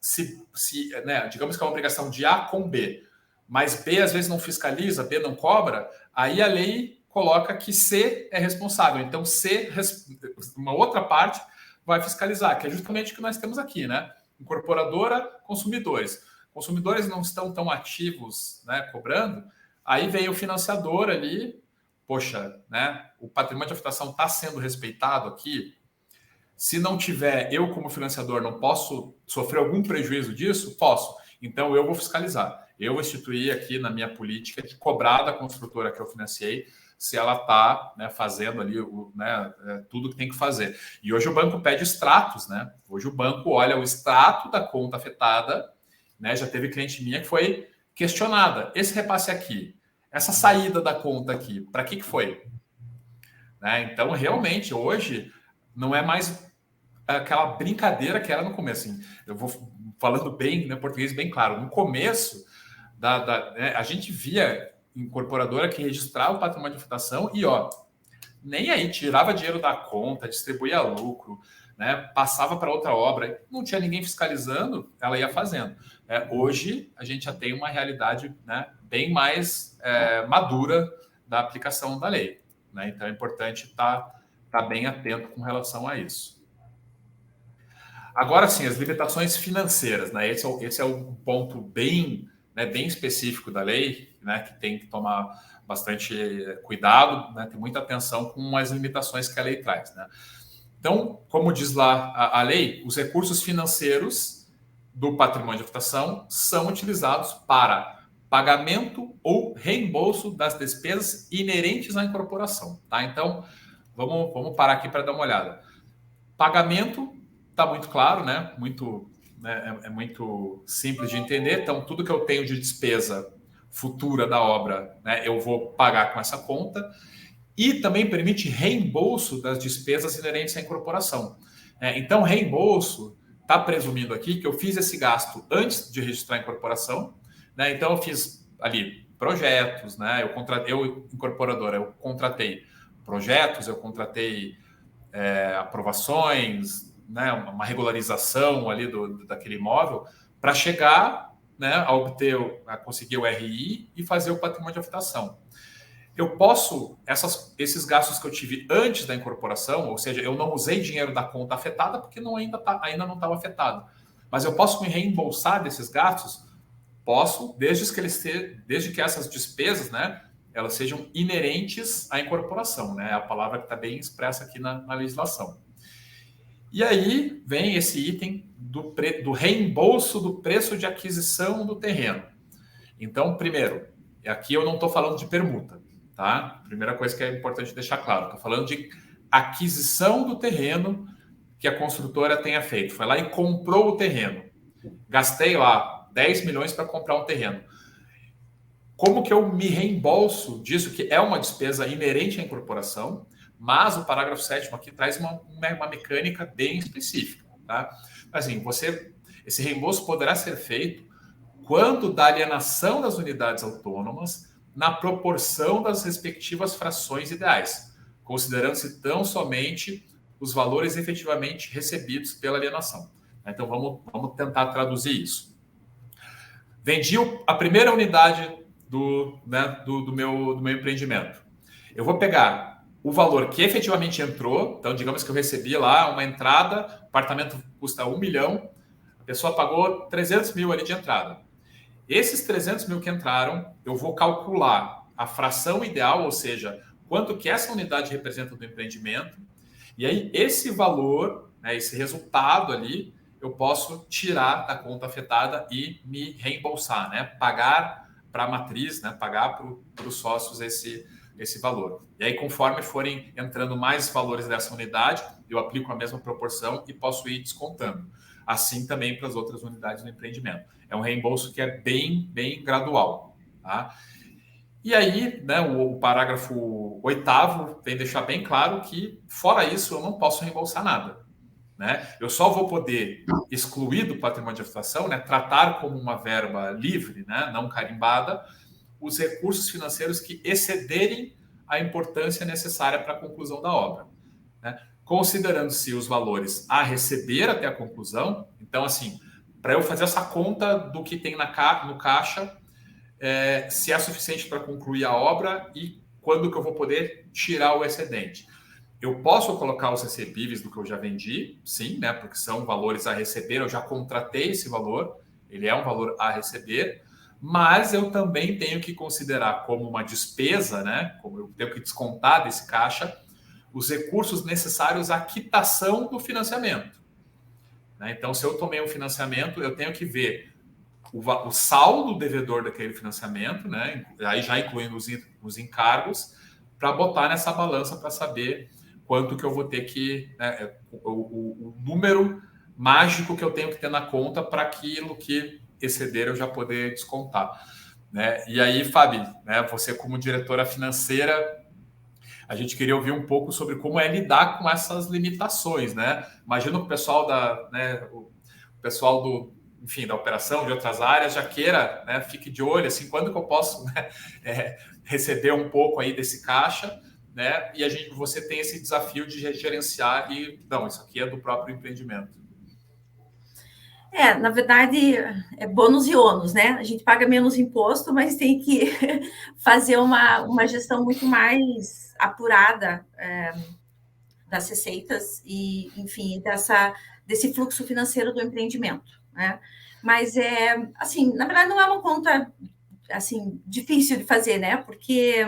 digamos que é uma obrigação de A com B, mas B às vezes não fiscaliza, B não cobra, aí a lei coloca que C é responsável. Então C, uma outra parte, vai fiscalizar, que é justamente o que nós temos aqui, né? Incorporadora, consumidores. Consumidores não estão tão ativos, né, cobrando, aí vem o financiador ali, poxa, né, o patrimônio de afetação está sendo respeitado aqui? Se não tiver, eu como financiador não posso sofrer algum prejuízo disso? Posso. Então eu vou fiscalizar. Eu vou instituir aqui na minha política de cobrar da construtora que eu financiei se ela está, né, fazendo ali tudo que tem que fazer. E hoje o banco pede extratos, né? Hoje o banco olha o extrato da conta afetada, né? Já teve cliente minha que foi questionada. Esse repasse aqui, essa saída da conta aqui, para que foi? Né? Então, realmente, hoje não é mais aquela brincadeira que era no começo. Assim, eu vou falando bem, né, português bem claro. No começo, né, a gente via incorporadora que registrava o patrimônio de afetação e, nem aí, tirava dinheiro da conta, distribuía lucro, né, passava para outra obra, não tinha ninguém fiscalizando, ela ia fazendo. Hoje, a gente já tem uma realidade, né, bem mais madura da aplicação da lei. Né? Então, é importante estar bem atento com relação a isso. Agora sim, as limitações financeiras, né? Esse é um ponto bem específico da lei, né? Que tem que tomar bastante cuidado, né? Tem muita atenção com as limitações que a lei traz, né? Então, como diz lá a lei, os recursos financeiros do patrimônio de afetação são utilizados para pagamento ou reembolso das despesas inerentes à incorporação, tá? Então, vamos parar aqui para dar uma olhada. Pagamento está muito claro, né? É muito simples de entender. Então, tudo que eu tenho de despesa futura da obra, né, eu vou pagar com essa conta. E também permite reembolso das despesas inerentes à incorporação. Então, reembolso está presumindo aqui que eu fiz esse gasto antes de registrar a incorporação. Né? Então, eu fiz ali projetos, né? Eu incorporadora, eu contratei projetos, eu contratei aprovações, né, uma regularização ali daquele imóvel para chegar, né, a conseguir o RI e fazer o patrimônio de afetação. Eu posso, esses gastos que eu tive antes da incorporação, ou seja, eu não usei dinheiro da conta afetada porque ainda não estava afetado, mas eu posso me reembolsar desses gastos? Posso, desde que essas despesas, né, elas sejam inerentes à incorporação, né? É a palavra que está bem expressa aqui na legislação. E aí vem esse item do reembolso do preço de aquisição do terreno. Então, primeiro, aqui eu não estou falando de permuta, tá? Primeira coisa que é importante deixar claro, estou falando de aquisição do terreno que a construtora tenha feito. Foi lá e comprou o terreno. Gastei lá 10 milhões para comprar um terreno. Como que eu me reembolso disso, que é uma despesa inerente à incorporação, mas o parágrafo 7º aqui traz uma mecânica bem específica. Tá? Assim, esse reembolso poderá ser feito quando da alienação das unidades autônomas na proporção das respectivas frações ideais, considerando-se tão somente os valores efetivamente recebidos pela alienação. Então, vamos tentar traduzir isso. Vendi a primeira unidade do meu empreendimento. Eu vou pegar o valor que efetivamente entrou. Então, digamos que eu recebi lá uma entrada, o apartamento custa 1 milhão, a pessoa pagou 300 mil ali de entrada. Esses 300 mil que entraram, eu vou calcular a fração ideal, ou seja, quanto que essa unidade representa do empreendimento, e aí esse valor, né, esse resultado ali, eu posso tirar da conta afetada e me reembolsar, né? Pagar para a matriz, né? Pagar para os sócios esse valor. E aí, conforme forem entrando mais valores dessa unidade, eu aplico a mesma proporção e posso ir descontando. Assim também para as outras unidades do empreendimento. É um reembolso que é bem gradual. Tá? E aí, né, o parágrafo 8º vem deixar bem claro que, fora isso, eu não posso reembolsar nada. Né? Eu só vou poder excluir do patrimônio de afetação, né, tratar como uma verba livre, né, não carimbada, os recursos financeiros que excederem a importância necessária para a conclusão da obra. Né? Considerando-se os valores a receber até a conclusão, então, assim, para eu fazer essa conta do que tem no caixa, se é suficiente para concluir a obra e quando que eu vou poder tirar o excedente. Eu posso colocar os recebíveis do que eu já vendi, sim, né? Porque são valores a receber, eu já contratei esse valor, ele é um valor a receber, mas eu também tenho que considerar como uma despesa, né? Como eu tenho que descontar desse caixa os recursos necessários à quitação do financiamento, né? Então, se eu tomei um financiamento, eu tenho que ver o saldo devedor daquele financiamento, né? Aí já incluindo os encargos, para botar nessa balança para saber quanto que eu vou ter que, né, o número mágico que eu tenho que ter na conta para aquilo que exceder eu já poder descontar, né? E aí, Fabi, né, você como diretora financeira, a gente queria ouvir um pouco sobre como é lidar com essas limitações, né? Imagina o pessoal o pessoal enfim, da operação, de outras áreas, já queira, né, fique de olho, assim, quando que eu posso, né, receber um pouco aí desse caixa, né? E você tem esse desafio de gerenciar não, isso aqui é do próprio empreendimento. Na verdade, é bônus e ônus, né? A gente paga menos imposto, mas tem que fazer uma gestão muito mais apurada das receitas e, enfim, desse fluxo financeiro do empreendimento, né? Mas, assim, na verdade, não é uma conta, assim, difícil de fazer, né? Porque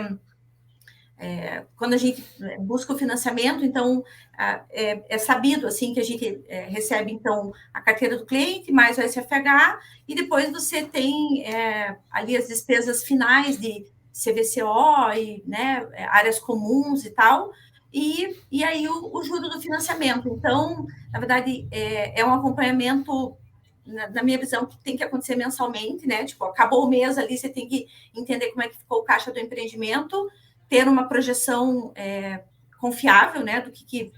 quando a gente busca o financiamento, então é sabido assim que a gente recebe então a carteira do cliente mais o SFH e depois você tem ali as despesas finais de CVCO e, né, áreas comuns e tal, e aí o juro do financiamento. Então, na verdade, é um acompanhamento, na minha visão, que tem que acontecer mensalmente, né? Tipo, acabou o mês ali, você tem que entender como é que ficou o caixa do empreendimento, ter uma projeção confiável, né, do que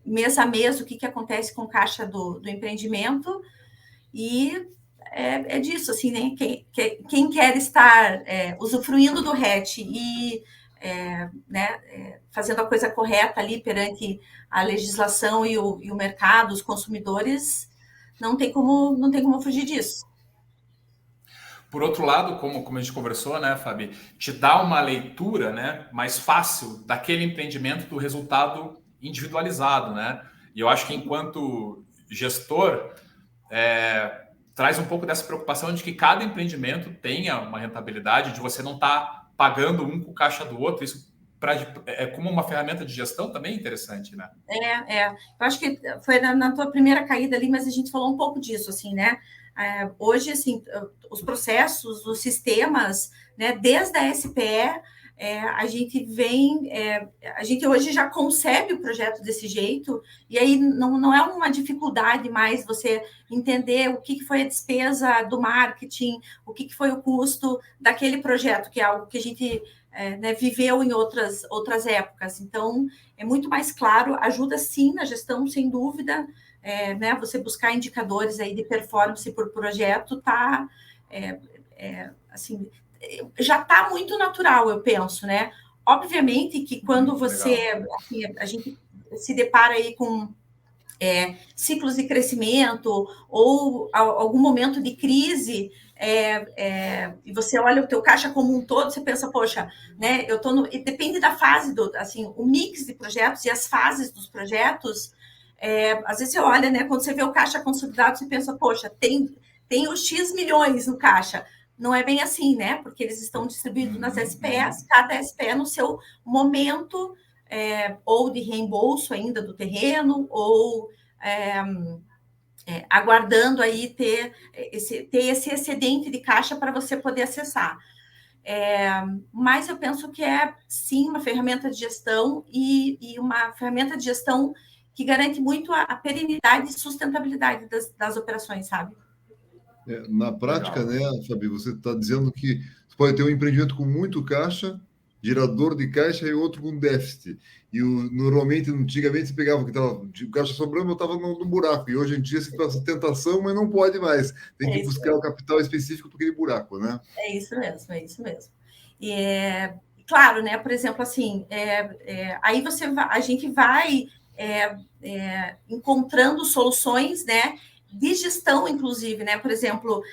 mês a mês, o que acontece com o caixa do empreendimento, e é disso, assim, né, quem quer estar usufruindo do RET e né, fazendo a coisa correta ali perante a legislação e o mercado, os consumidores, não tem como fugir disso. Por outro lado, como a gente conversou, né, Fabi, te dá uma leitura, né, mais fácil daquele empreendimento do resultado individualizado, né? E eu acho que enquanto gestor, traz um pouco dessa preocupação de que cada empreendimento tenha uma rentabilidade, de você não estar pagando um com caixa do outro. Isso como uma ferramenta de gestão também interessante, né? Eu acho que foi na tua primeira caída ali, mas a gente falou um pouco disso, assim, né? Hoje, assim, os processos, os sistemas, né, desde a SPE, a gente hoje já concebe o projeto desse jeito, e aí não é uma dificuldade mais você entender o que foi a despesa do marketing, o que foi o custo daquele projeto, que é algo que a gente né, viveu em outras épocas. Então, é muito mais claro, ajuda sim na gestão, sem dúvida, né, você buscar indicadores aí de performance por projeto, assim, já está muito natural, eu penso, né? Obviamente que quando você, assim, a gente se depara aí com ciclos de crescimento ou algum momento de crise, e você olha o teu caixa como um todo, você pensa, poxa, né? E depende da fase assim, o mix de projetos e as fases dos projetos. Às vezes você olha, né? Quando você vê o caixa consolidado, você pensa, poxa, tem os X milhões no caixa. Não é bem assim, né? Porque eles estão distribuídos nas SPEs, cada SPE no seu momento, ou de reembolso ainda do terreno, ou aguardando aí ter esse excedente de caixa para você poder acessar. Mas eu penso que sim, uma ferramenta de gestão e uma ferramenta de gestão que garante muito a perenidade e sustentabilidade das operações, sabe? Na prática, né, Fabi, você está dizendo que você pode ter um empreendimento com muito caixa, gerador de caixa, e outro com déficit. E normalmente, antigamente, você pegava o que estava de caixa sobrando, eu estava no buraco. E hoje em dia, você faz tentação, mas não pode mais. Tem que buscar o capital específico para aquele buraco, né? É isso mesmo, é isso mesmo. E claro, né? Por exemplo, assim, aí a gente vai encontrando soluções, né? De gestão, inclusive, né? Por exemplo,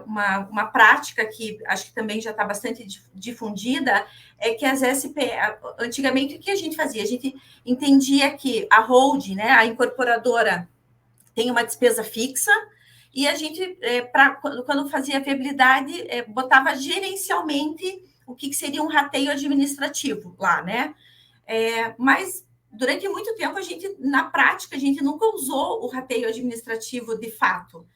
uma prática que acho que também já está bastante difundida é que as SP, antigamente, o que a gente fazia? A gente entendia que a holding, né? A incorporadora tem uma despesa fixa e a gente, quando fazia viabilidade, botava gerencialmente o que seria um rateio administrativo lá, né? Mas durante muito tempo, na prática, a gente nunca usou o rateio administrativo de fato.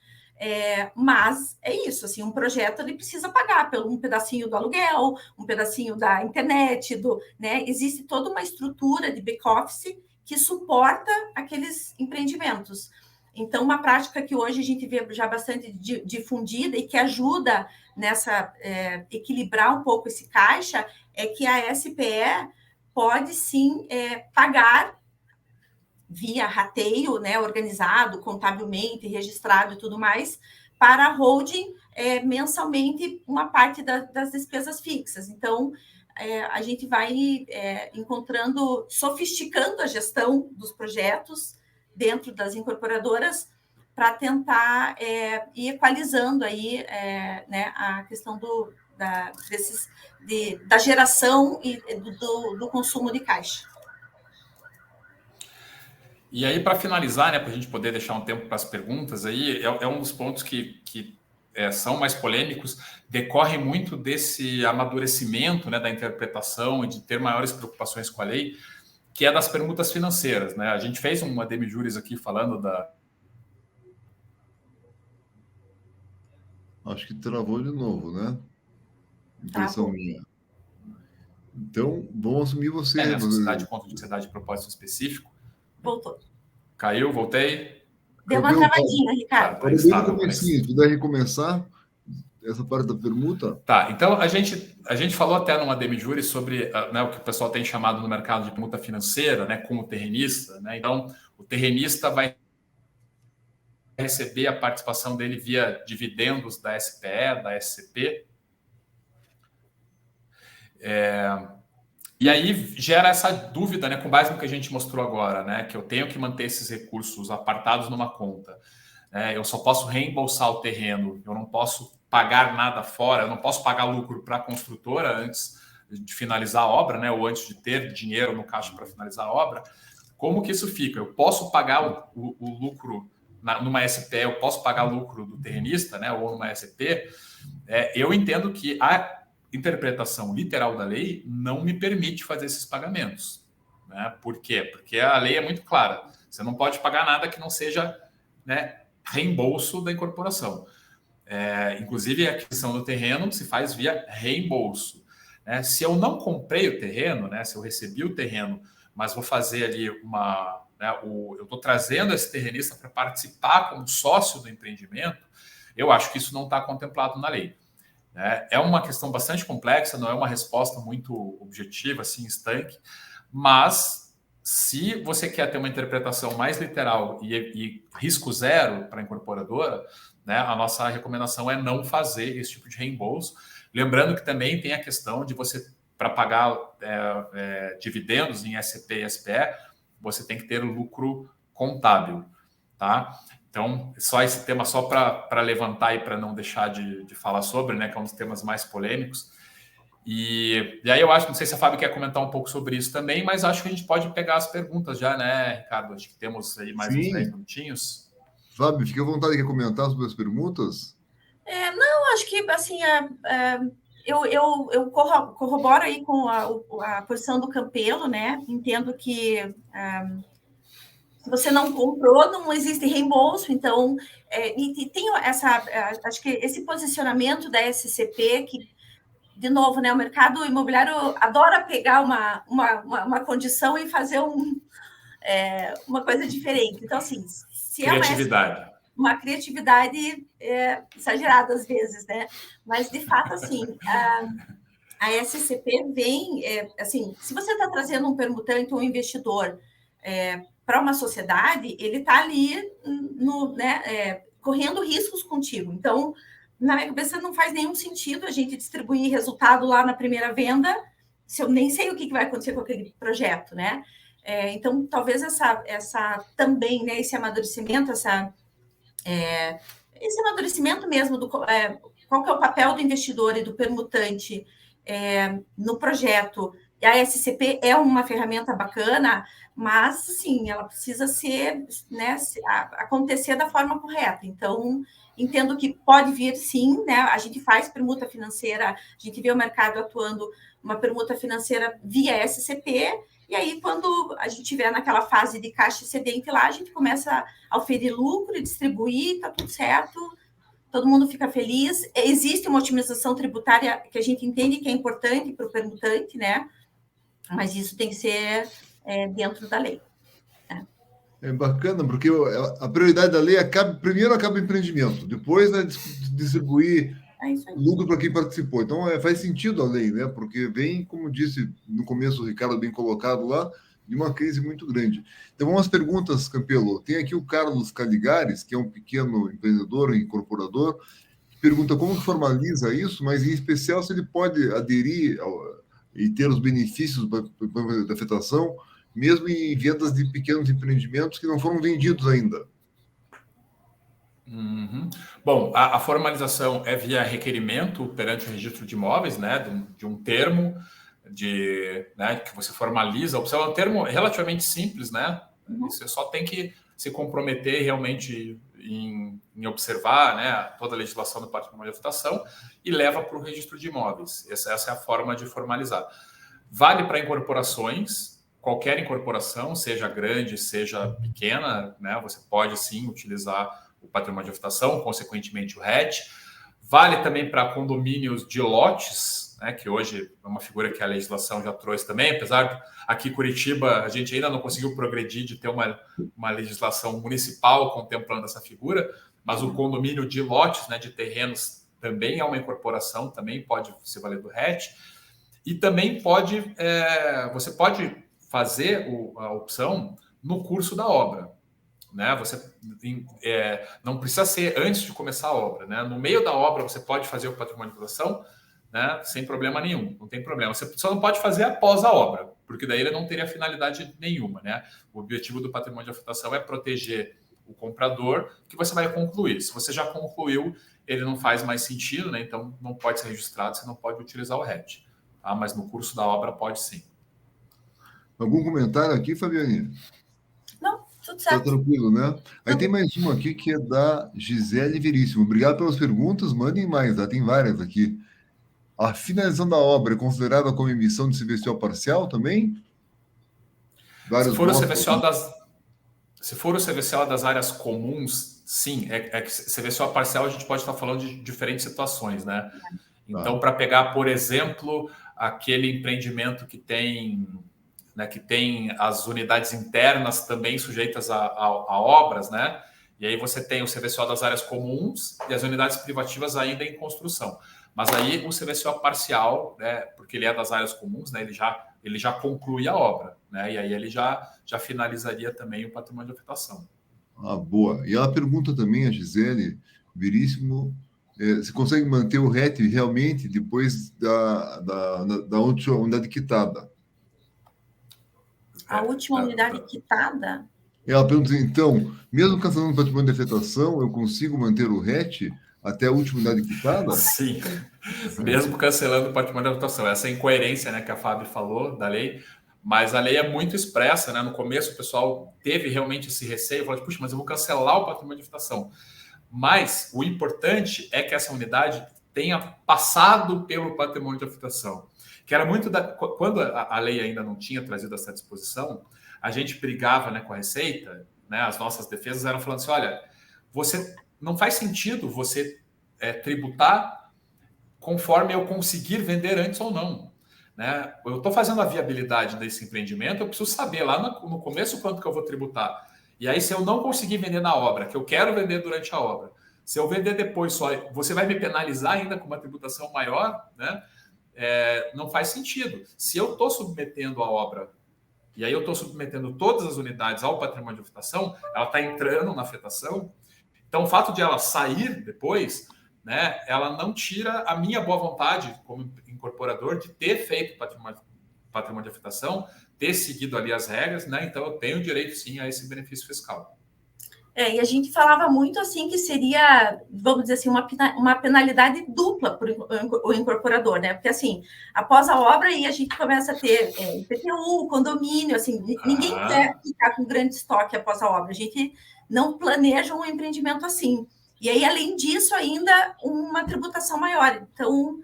Mas é isso, assim, um projeto ele precisa pagar pelo um pedacinho do aluguel, um pedacinho da internet, né? Existe toda uma estrutura de back-office que suporta aqueles empreendimentos. Então, uma prática que hoje a gente vê já bastante difundida e que ajuda nessa equilibrar um pouco esse caixa é que a SPE pode sim pagar via rateio, né, organizado, contabilmente, registrado e tudo mais, para a holding mensalmente uma parte das despesas fixas. Então, a gente vai sofisticando a gestão dos projetos dentro das incorporadoras para tentar ir equalizando aí, né, a questão da geração e do consumo de caixa. E aí, para finalizar, né, para a gente poder deixar um tempo para as perguntas, aí é um dos pontos que são mais polêmicos, decorre muito desse amadurecimento, né, da interpretação e de ter maiores preocupações com a lei, que é das permutas financeiras, né? A gente fez uma demijuris aqui falando da... Acho que travou de novo, né? Impressão minha. Então, vamos assumir você. Né, sociedade, ponto de sociedade de propósito específico. Voltou. Caiu, voltei. Deu uma travadinha, Ricardo. Para desde o comecinho, se puder recomeçar essa parte da permuta. Tá, então a gente falou até numa demijuris sobre, né, o que o pessoal tem chamado no mercado de permuta financeira, né, com o terrenista, né? Então, o terrenista vai receber a participação dele via dividendos da SPE, da SCP. E aí gera essa dúvida, né, com base no que a gente mostrou agora, né, que eu tenho que manter esses recursos apartados numa conta. Eu só posso reembolsar o terreno, eu não posso pagar nada fora, eu não posso pagar lucro para a construtora antes de finalizar a obra, né, ou antes de ter dinheiro no caixa para finalizar a obra. Como que isso fica? Eu posso pagar o lucro numa SPE, eu posso pagar lucro do terrenista, né, ou numa SP? Eu entendo que a interpretação literal da lei não me permite fazer esses pagamentos, né? Por quê? Porque a lei é muito clara. Você não pode pagar nada que não seja, né, reembolso da incorporação. Inclusive, a aquisição do terreno se faz via reembolso. Né? Se eu não comprei o terreno, né, se eu recebi o terreno, mas vou fazer ali eu estou trazendo esse terrenista para participar como sócio do empreendimento, eu acho que isso não está contemplado na lei. É uma questão bastante complexa, não é uma resposta muito objetiva, assim, estanque, mas se você quer ter uma interpretação mais literal e risco zero para a incorporadora, né, a nossa recomendação é não fazer esse tipo de reembolso. Lembrando que também tem a questão de você, para pagar dividendos em SP e SPE, você tem que ter o lucro contábil, tá? Então, só esse tema só para levantar e para não deixar de falar sobre, né, que é um dos temas mais polêmicos. E aí eu acho, não sei se a Fábio quer comentar um pouco sobre isso também, mas acho que a gente pode pegar as perguntas já, né, Ricardo? Acho que temos aí mais uns 10 minutinhos. Fábio, fique à vontade de comentar sobre as permutas. Não, acho que, assim, eu corroboro aí com a posição do Campelo, né? Entendo que... se você não comprou, não existe reembolso, então, e tem acho que esse posicionamento da SCP, que, de novo, né, o mercado imobiliário adora pegar uma condição e fazer uma coisa diferente. Então, assim, se criatividade. Uma criatividade exagerada às vezes, né? Mas, de fato, assim, a SCP vem, assim, se você está trazendo um permutante ou um investidor para uma sociedade, ele está ali correndo riscos contigo. Então, na minha cabeça, não faz nenhum sentido a gente distribuir resultado lá na primeira venda, se eu nem sei o que vai acontecer com aquele projeto, né? Então, talvez essa também, né, esse amadurecimento, esse amadurecimento mesmo do qual que é o papel do investidor e do permutante no projeto. E a SCP é uma ferramenta bacana, mas, assim, ela precisa ser, né, acontecer da forma correta. Então, entendo que pode vir sim, né? A gente faz permuta financeira, a gente vê o mercado atuando uma permuta financeira via SCP, e aí quando a gente estiver naquela fase de caixa excedente lá, a gente começa a oferir lucro e distribuir, tá tudo certo, todo mundo fica feliz. Existe uma otimização tributária que a gente entende que é importante para o permutante, né? Mas isso tem que ser dentro da lei. É bacana, porque a prioridade da lei primeiro acaba o empreendimento, depois é distribuir lucro para quem participou. Então, faz sentido a lei, né? Porque vem, como disse no começo o Ricardo, bem colocado lá, de uma crise muito grande. Então, vamos às perguntas, Campelo. Tem aqui o Carlos Caligares, que é um pequeno empreendedor e incorporador, que pergunta como que formaliza isso, mas em especial se ele pode aderir e ter os benefícios da afetação, mesmo em vendas de pequenos empreendimentos que não foram vendidos ainda. Uhum. Bom, a formalização é via requerimento perante o registro de imóveis, né, de um termo né, que você formaliza. A opção é um termo relativamente simples, né? Você só tem que se comprometer realmente em observar, né, toda a legislação do patrimônio de afetação e leva para o registro de imóveis. Essa é a forma de formalizar. Vale para incorporações. Qualquer incorporação, seja grande, seja pequena, né, você pode sim utilizar o patrimônio de afetação, consequentemente o RET. Vale também para condomínios de lotes, né, que hoje é uma figura que a legislação já trouxe também, apesar de aqui em Curitiba a gente ainda não conseguiu progredir de ter uma legislação municipal contemplando essa figura, mas o condomínio de lotes, né, de terrenos, também é uma incorporação, também pode se valer do RET. E também você pode fazer a opção no curso da obra, né? Você não precisa ser antes de começar a obra, né? No meio da obra você pode fazer o patrimônio de afetação, né? Sem problema nenhum, não tem problema. Você só não pode fazer após a obra, porque daí ele não teria finalidade nenhuma, né? O objetivo do patrimônio de afetação é proteger o comprador, que você vai concluir. Se você já concluiu, ele não faz mais sentido, né? Então não pode ser registrado, você não pode utilizar o RET, tá? Mas no curso da obra pode sim. Algum comentário aqui, Fabiane? Não, tudo certo. Tá tranquilo, né? Aí tem mais uma aqui que é da Gisele Veríssimo. Obrigado pelas perguntas, mandem mais, tá? Tem várias aqui. A finalização da obra é considerada como emissão de CVCO parcial também? Se for o CVCO das áreas comuns, sim. É que CVCO parcial a gente pode estar falando de diferentes situações, né? Então, para pegar, por exemplo, aquele empreendimento que tem as unidades internas também sujeitas a obras, né? E aí você tem o CVCO das áreas comuns e as unidades privativas ainda em construção. Mas aí o CVCO parcial, né, porque ele é das áreas comuns, né, ele já conclui a obra, né? E aí ele já finalizaria também o patrimônio de afetação. Boa. E ela pergunta também, a Gisele Veríssimo, se consegue manter o RET realmente depois da última unidade quitada. A última unidade quitada? Ela pergunta, então, mesmo cancelando o patrimônio de afetação, eu consigo manter o RET até a última unidade quitada? Sim, mesmo cancelando o patrimônio de afetação. Essa incoerência, né, que a Fábio falou da lei, mas a lei é muito expressa, né? No começo o pessoal teve realmente esse receio, falou, puxa, mas eu vou cancelar o patrimônio de afetação. Mas o importante é que essa unidade tenha passado pelo patrimônio de afetação. Que era muito quando a lei ainda não tinha trazido essa disposição, a gente brigava, né, com a Receita, né, as nossas defesas eram falando assim, olha, não faz sentido você tributar conforme eu conseguir vender antes ou não, né? Eu estou fazendo a viabilidade desse empreendimento, eu preciso saber lá no começo quanto que eu vou tributar. E aí, se eu não conseguir vender na obra, que eu quero vender durante a obra, se eu vender depois só, você vai me penalizar ainda com uma tributação maior, né? Não faz sentido. Se eu estou submetendo a obra, e aí eu estou submetendo todas as unidades ao patrimônio de afetação, ela está entrando na afetação, então o fato de ela sair depois, né, ela não tira a minha boa vontade como incorporador de ter feito patrimônio de afetação, ter seguido ali as regras, né? Então eu tenho direito sim a esse benefício fiscal. E a gente falava muito assim que seria, vamos dizer assim, uma penalidade dupla para o incorporador, né? Porque assim, após a obra aí a gente começa a ter IPTU, condomínio, assim, ninguém quer ficar com grande estoque após a obra. A gente não planeja um empreendimento assim. E aí, além disso, ainda uma tributação maior. Então,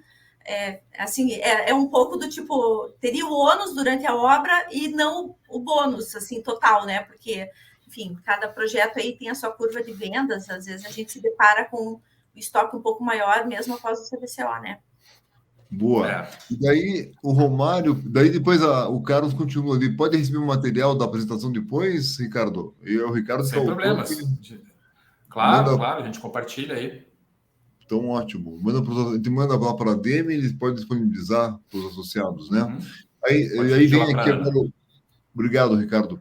é um pouco do tipo, teria o ônus durante a obra e não o bônus, assim, total, né? Porque, enfim, cada projeto aí tem a sua curva de vendas, às vezes a gente se depara com o estoque um pouco maior, mesmo após o CVCO, né? Boa. E daí o Romário, daí depois o Carlos continua ali. Pode receber o material da apresentação depois, Ricardo? E o Ricardo Sem problemas. Claro, a gente compartilha aí. Então, ótimo. Manda lá para a DM, eles podem disponibilizar para os associados, né? Aí vem aqui agora. Obrigado, Ricardo,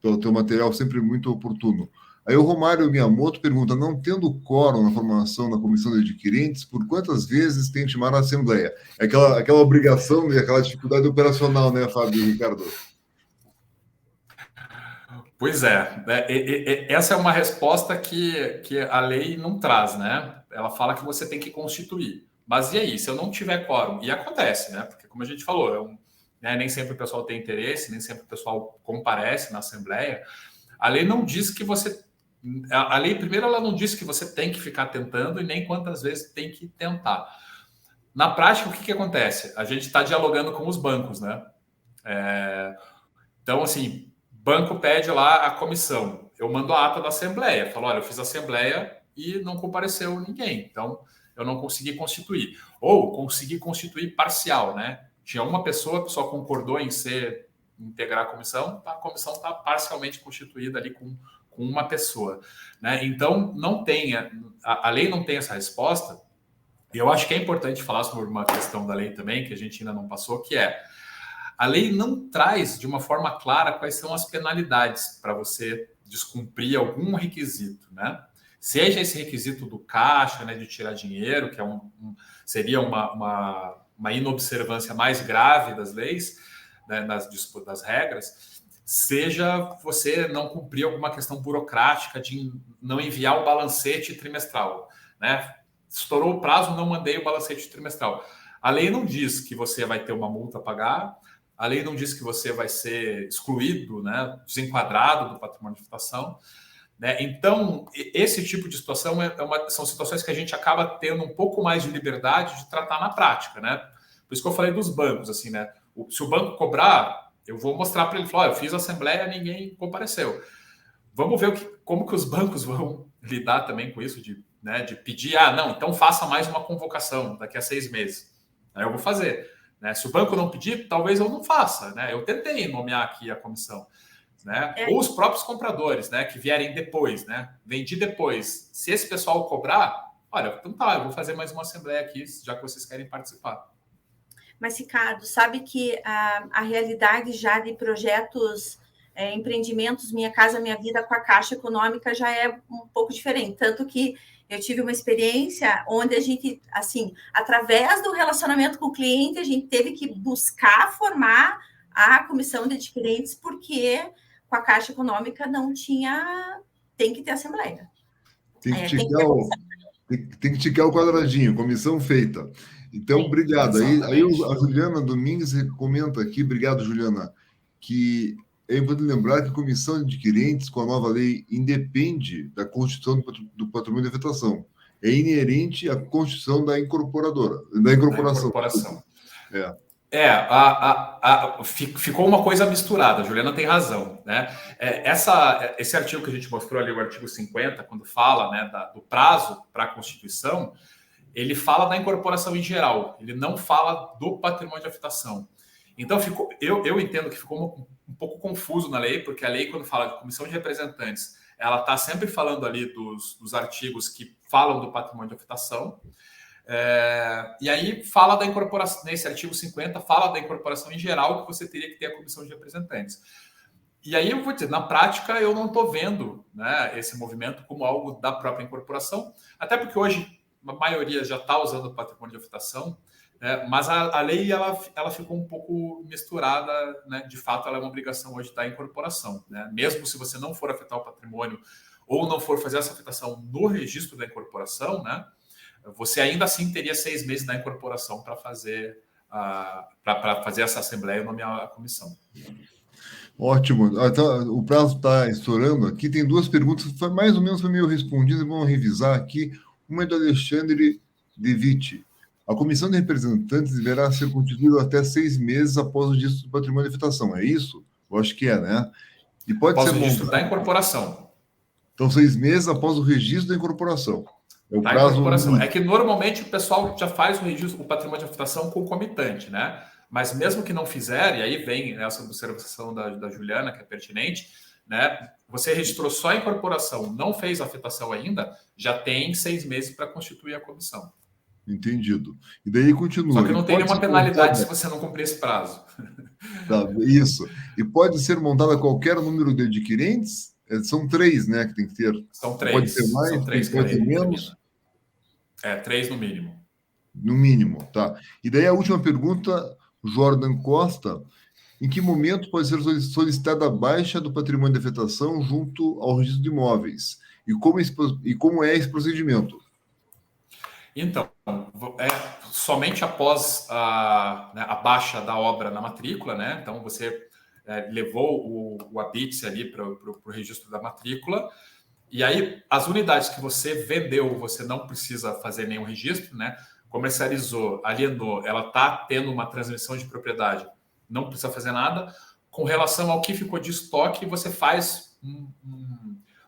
pelo teu material, sempre muito oportuno. Aí o Romário Miyamoto pergunta, não tendo quórum na formação da comissão de adquirentes, por quantas vezes tem que chamar a assembleia? É aquela obrigação e aquela dificuldade operacional, né, Fábio e Ricardo? Pois é, essa é uma resposta que a lei não traz, né? Ela fala que você tem que constituir. Mas e aí, se eu não tiver quórum? E acontece, né? Porque como a gente falou, nem sempre o pessoal tem interesse, nem sempre o pessoal comparece na assembleia. A lei não diz que você... A lei, primeiro, ela não diz que você tem que ficar tentando e nem quantas vezes tem que tentar. Na prática, o que acontece? A gente está dialogando com os bancos, né? Então, assim, banco pede lá a comissão. Eu mando a ata da assembleia. Falo, olha, eu fiz a assembleia e não compareceu ninguém. Então, eu não consegui constituir. Ou consegui constituir parcial, né? Tinha uma pessoa, a pessoa concordou em integrar a comissão está parcialmente constituída ali com uma pessoa, né? Então, não tem, a lei não tem essa resposta, e eu acho que é importante falar sobre uma questão da lei também, que a gente ainda não passou, que é, a lei não traz de uma forma clara quais são as penalidades para você descumprir algum requisito, né? Seja esse requisito do caixa, né, de tirar dinheiro, que seria uma inobservância mais grave das leis, né, das regras, seja você não cumprir alguma questão burocrática de não enviar o balancete trimestral, né? Estourou o prazo, não mandei o balancete trimestral. A lei não diz que você vai ter uma multa a pagar, a lei não diz que você vai ser excluído, né, desenquadrado do patrimônio de habitação, né? Então, esse tipo de situação são situações que a gente acaba tendo um pouco mais de liberdade de tratar na prática, né? Por isso que eu falei dos bancos, assim, né? Se o banco cobrar, eu vou mostrar para ele, falar, eu fiz a assembleia, ninguém compareceu. Vamos ver como que os bancos vão lidar também com isso, de pedir, não, então faça mais uma convocação daqui a 6 meses. Aí eu vou fazer. Né? Se o banco não pedir, talvez eu não faça. Né? Eu tentei nomear aqui a comissão. Né? Ou os próprios compradores, né, que vierem depois, né? Vendi depois. Se esse pessoal cobrar, olha, então tá, eu vou fazer mais uma assembleia aqui, já que vocês querem participar. Mas, Ricardo, sabe que a realidade já de projetos, empreendimentos Minha Casa Minha Vida com a Caixa Econômica já é um pouco diferente. Tanto que eu tive uma experiência onde a gente, assim, através do relacionamento com o cliente, a gente teve que buscar formar a comissão de adquirentes, porque com a Caixa Econômica não tinha... Tem que ter assembleia. Tem que ticar o quadradinho, comissão feita. Então, sim, obrigado. Aí a Juliana Domingues comenta aqui, obrigado, Juliana, que é importante lembrar que a comissão de adquirentes, com a nova lei, independe da constituição do patrimônio de afetação. É inerente à constituição da incorporação. Ficou uma coisa misturada, a Juliana tem razão, né? Esse artigo que a gente mostrou ali, o artigo 50, quando fala, né, do prazo para a Constituição, ele fala da incorporação em geral, ele não fala do patrimônio de afetação. Então, eu entendo que ficou um pouco confuso na lei, porque a lei, quando fala de comissão de representantes, ela está sempre falando ali dos artigos que falam do patrimônio de afetação. E aí fala da incorporação, nesse artigo 50, fala da incorporação em geral, que você teria que ter a comissão de representantes. E aí eu vou dizer, na prática, eu não estou vendo, né, esse movimento como algo da própria incorporação, até porque hoje a maioria já está usando o patrimônio de afetação, né, mas a lei ela ficou um pouco misturada, né, de fato ela é uma obrigação hoje da incorporação, né, mesmo se você não for afetar o patrimônio ou não for fazer essa afetação no registro da incorporação, né, você ainda assim teria 6 meses da incorporação para fazer essa assembleia e nomear a comissão. Ótimo. Então, o prazo está estourando aqui. Tem duas perguntas, foi mais ou menos foi meio respondidas, vamos revisar aqui. Uma é do Alexandre Devitt. A comissão de representantes deverá ser constituída até 6 meses após o registro do patrimônio de afetação. É isso? Eu acho que é, né? E pode Após ser o registro montada. da incorporação. Então, 6 meses após o registro da incorporação. É o Da prazo. incorporação. É que normalmente o pessoal já faz o registro, o patrimônio de afetação concomitante, né? Mas mesmo que não fizer, e aí vem essa observação da Juliana, que é pertinente, né? Você registrou só a incorporação, não fez a afetação ainda, já tem 6 meses para constituir a comissão. Entendido. E daí continua. Só que não tem nenhuma penalidade se você não cumprir esse prazo. Tá, isso. E pode ser montada qualquer número de adquirentes? São 3, né, que tem que ter. São Pode ter 3. mais, São 3 que a pode ter lei menos? determina. 3 no mínimo. No mínimo, tá. E daí a última pergunta, Jordan Costa. Em que momento pode ser solicitada a baixa do patrimônio de afetação junto ao registro de imóveis? E como é esse procedimento? Então, somente após a baixa da obra na matrícula, né? Então, você levou o habite ali para o registro da matrícula, e aí as unidades que você vendeu, você não precisa fazer nenhum registro, né? Comercializou, alienou, ela está tendo uma transmissão de propriedade, não precisa fazer nada. Com relação ao que ficou de estoque, você faz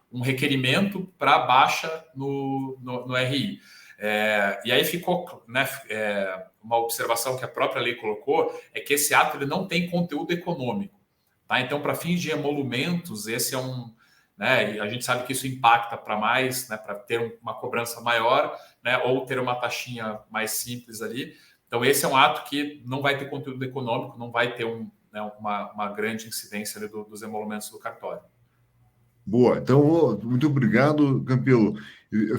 um requerimento para baixa no RI. E aí ficou, né, uma observação que a própria lei colocou, é que esse ato ele não tem conteúdo econômico. Tá? Então, para fins de emolumentos, esse é né, e a gente sabe que isso impacta para mais, né, para ter uma cobrança maior, né, ou ter uma taxinha mais simples ali. Então, esse é um ato que não vai ter conteúdo econômico, não vai ter uma grande incidência ali dos emolumentos do cartório. Boa, então, muito obrigado, Campelo.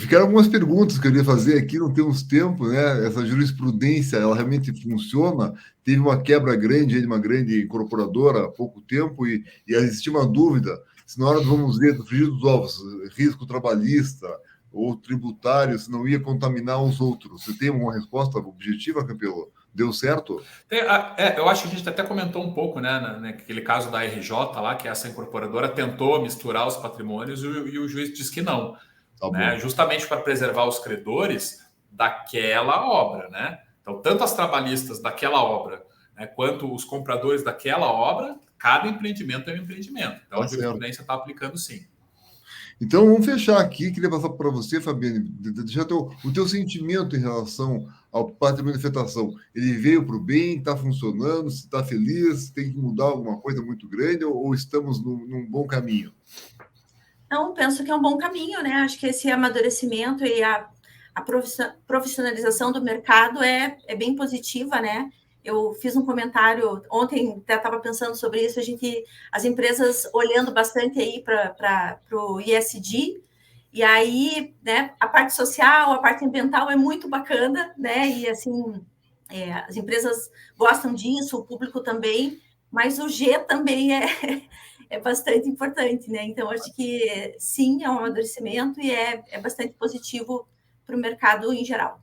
Ficaram algumas perguntas que eu queria fazer aqui, não temos tempo, né? Essa jurisprudência, ela realmente funciona? Teve uma quebra grande de uma grande incorporadora há pouco tempo e existia uma dúvida se na hora vamos ver do frigir dos ovos, risco trabalhista ou tributário, se não ia contaminar os outros. Você tem uma resposta objetiva, Campelo? Deu certo? Eu acho que a gente até comentou um pouco, né, naquele caso da RJ lá, que essa incorporadora tentou misturar os patrimônios e o juiz disse que não, Tá né, bom. justamente para preservar os credores daquela obra, né? Então, tanto as trabalhistas daquela obra, né, quanto os compradores daquela obra, cada empreendimento é um empreendimento. Então, Tá a certo. jurisprudência está aplicando sim. Então, vamos fechar aqui. Queria passar para você, Fabiane, deixar o teu sentimento em relação ao patrimônio de afetação. Ele veio para o bem, está funcionando, se está feliz, tem que mudar alguma coisa muito grande ou estamos num bom caminho? Não, penso que é um bom caminho, né? Acho que esse amadurecimento e a profissionalização do mercado é bem positiva, né? Eu fiz um comentário ontem, até estava pensando sobre isso, as empresas olhando bastante aí para o ESG, e aí, né, a parte social, a parte ambiental é muito bacana, né? E assim, as empresas gostam disso, o público também, mas o G também é bastante importante, né? Então, acho que sim, é um amadurecimento e é bastante positivo para o mercado em geral.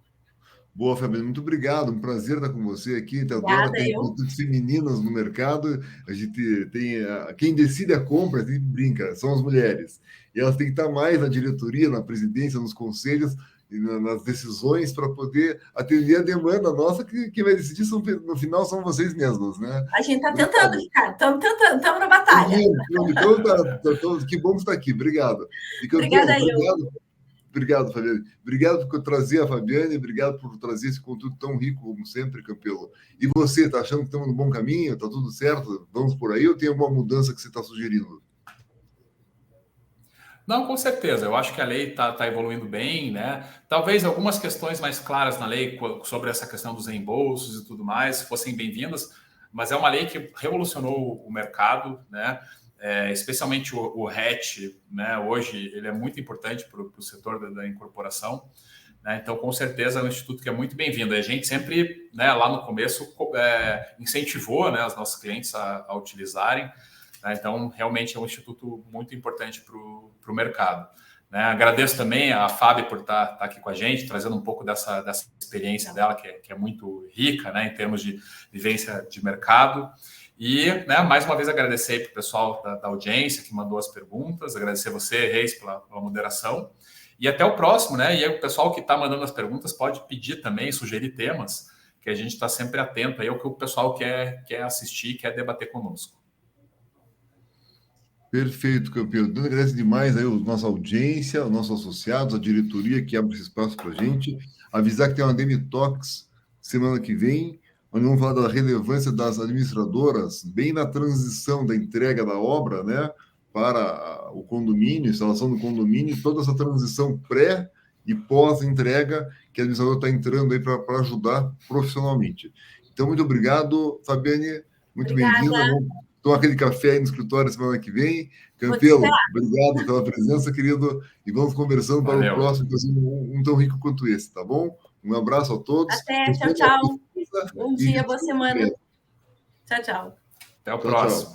Boa, Fabiana, muito obrigado. Um prazer estar com você aqui. A gente adora Obrigada, ter consultas femininas no mercado. A gente tem. Quem decide a compra, a gente brinca, são as mulheres. E elas têm que estar mais na diretoria, na presidência, nos conselhos, e nas decisões para poder atender a demanda nossa, que vai decidir, no final, são vocês mesmas, né? A gente está tentando, Ricardo, estamos tentando, estamos na batalha. Então, que bom que está aqui. Obrigado. E, Campelo, Obrigada, obrigado. Obrigado, Fabiane. Obrigado por trazer a Fabiane, obrigado por trazer esse conteúdo tão rico como sempre, Campelo. E você, está achando que estamos no bom caminho? Está tudo certo? Vamos por aí ou tem alguma mudança que você está sugerindo? Não, com certeza. Eu acho que a lei está evoluindo bem, né? Talvez algumas questões mais claras na lei sobre essa questão dos reembolsos e tudo mais fossem bem-vindas, mas é uma lei que revolucionou o mercado, né? Especialmente o RET, né? Hoje ele é muito importante para o setor da incorporação, né? Então, com certeza, é um instituto que é muito bem-vindo. A gente sempre, né, lá no começo, incentivou, né, os nossos clientes a utilizarem. Então, realmente é um instituto muito importante para o mercado. Né? Agradeço também a Fábio por estar aqui com a gente, trazendo um pouco dessa experiência dela, que é muito rica, né, em termos de vivência de mercado. E, né, mais uma vez, agradecer para o pessoal da audiência que mandou as perguntas, agradecer você, Reis, pela moderação. E até o próximo, né? E aí, o pessoal que está mandando as perguntas pode pedir também, sugerir temas, que a gente está sempre atento aí ao que o pessoal quer assistir, quer debater conosco. Perfeito, campeão. Então, agradece demais aí a nossa audiência, os nossos associados, a diretoria que abre esse espaço para a gente. Avisar que tem uma Demitox semana que vem, onde vamos falar da relevância das administradoras, bem na transição da entrega da obra, né, para o condomínio, instalação do condomínio, toda essa transição pré e pós-entrega que a administradora está entrando aí para ajudar profissionalmente. Então, muito obrigado, Fabiane, muito bem-vinda. Tomar aquele café aí no escritório semana que vem. Campelo, obrigado pela presença, querido. E vamos conversando para o próximo, um tão rico quanto esse, tá bom? Um abraço a todos. Até, tchau, tchau. Bom dia, boa semana. Tchau, tchau. Até o próximo.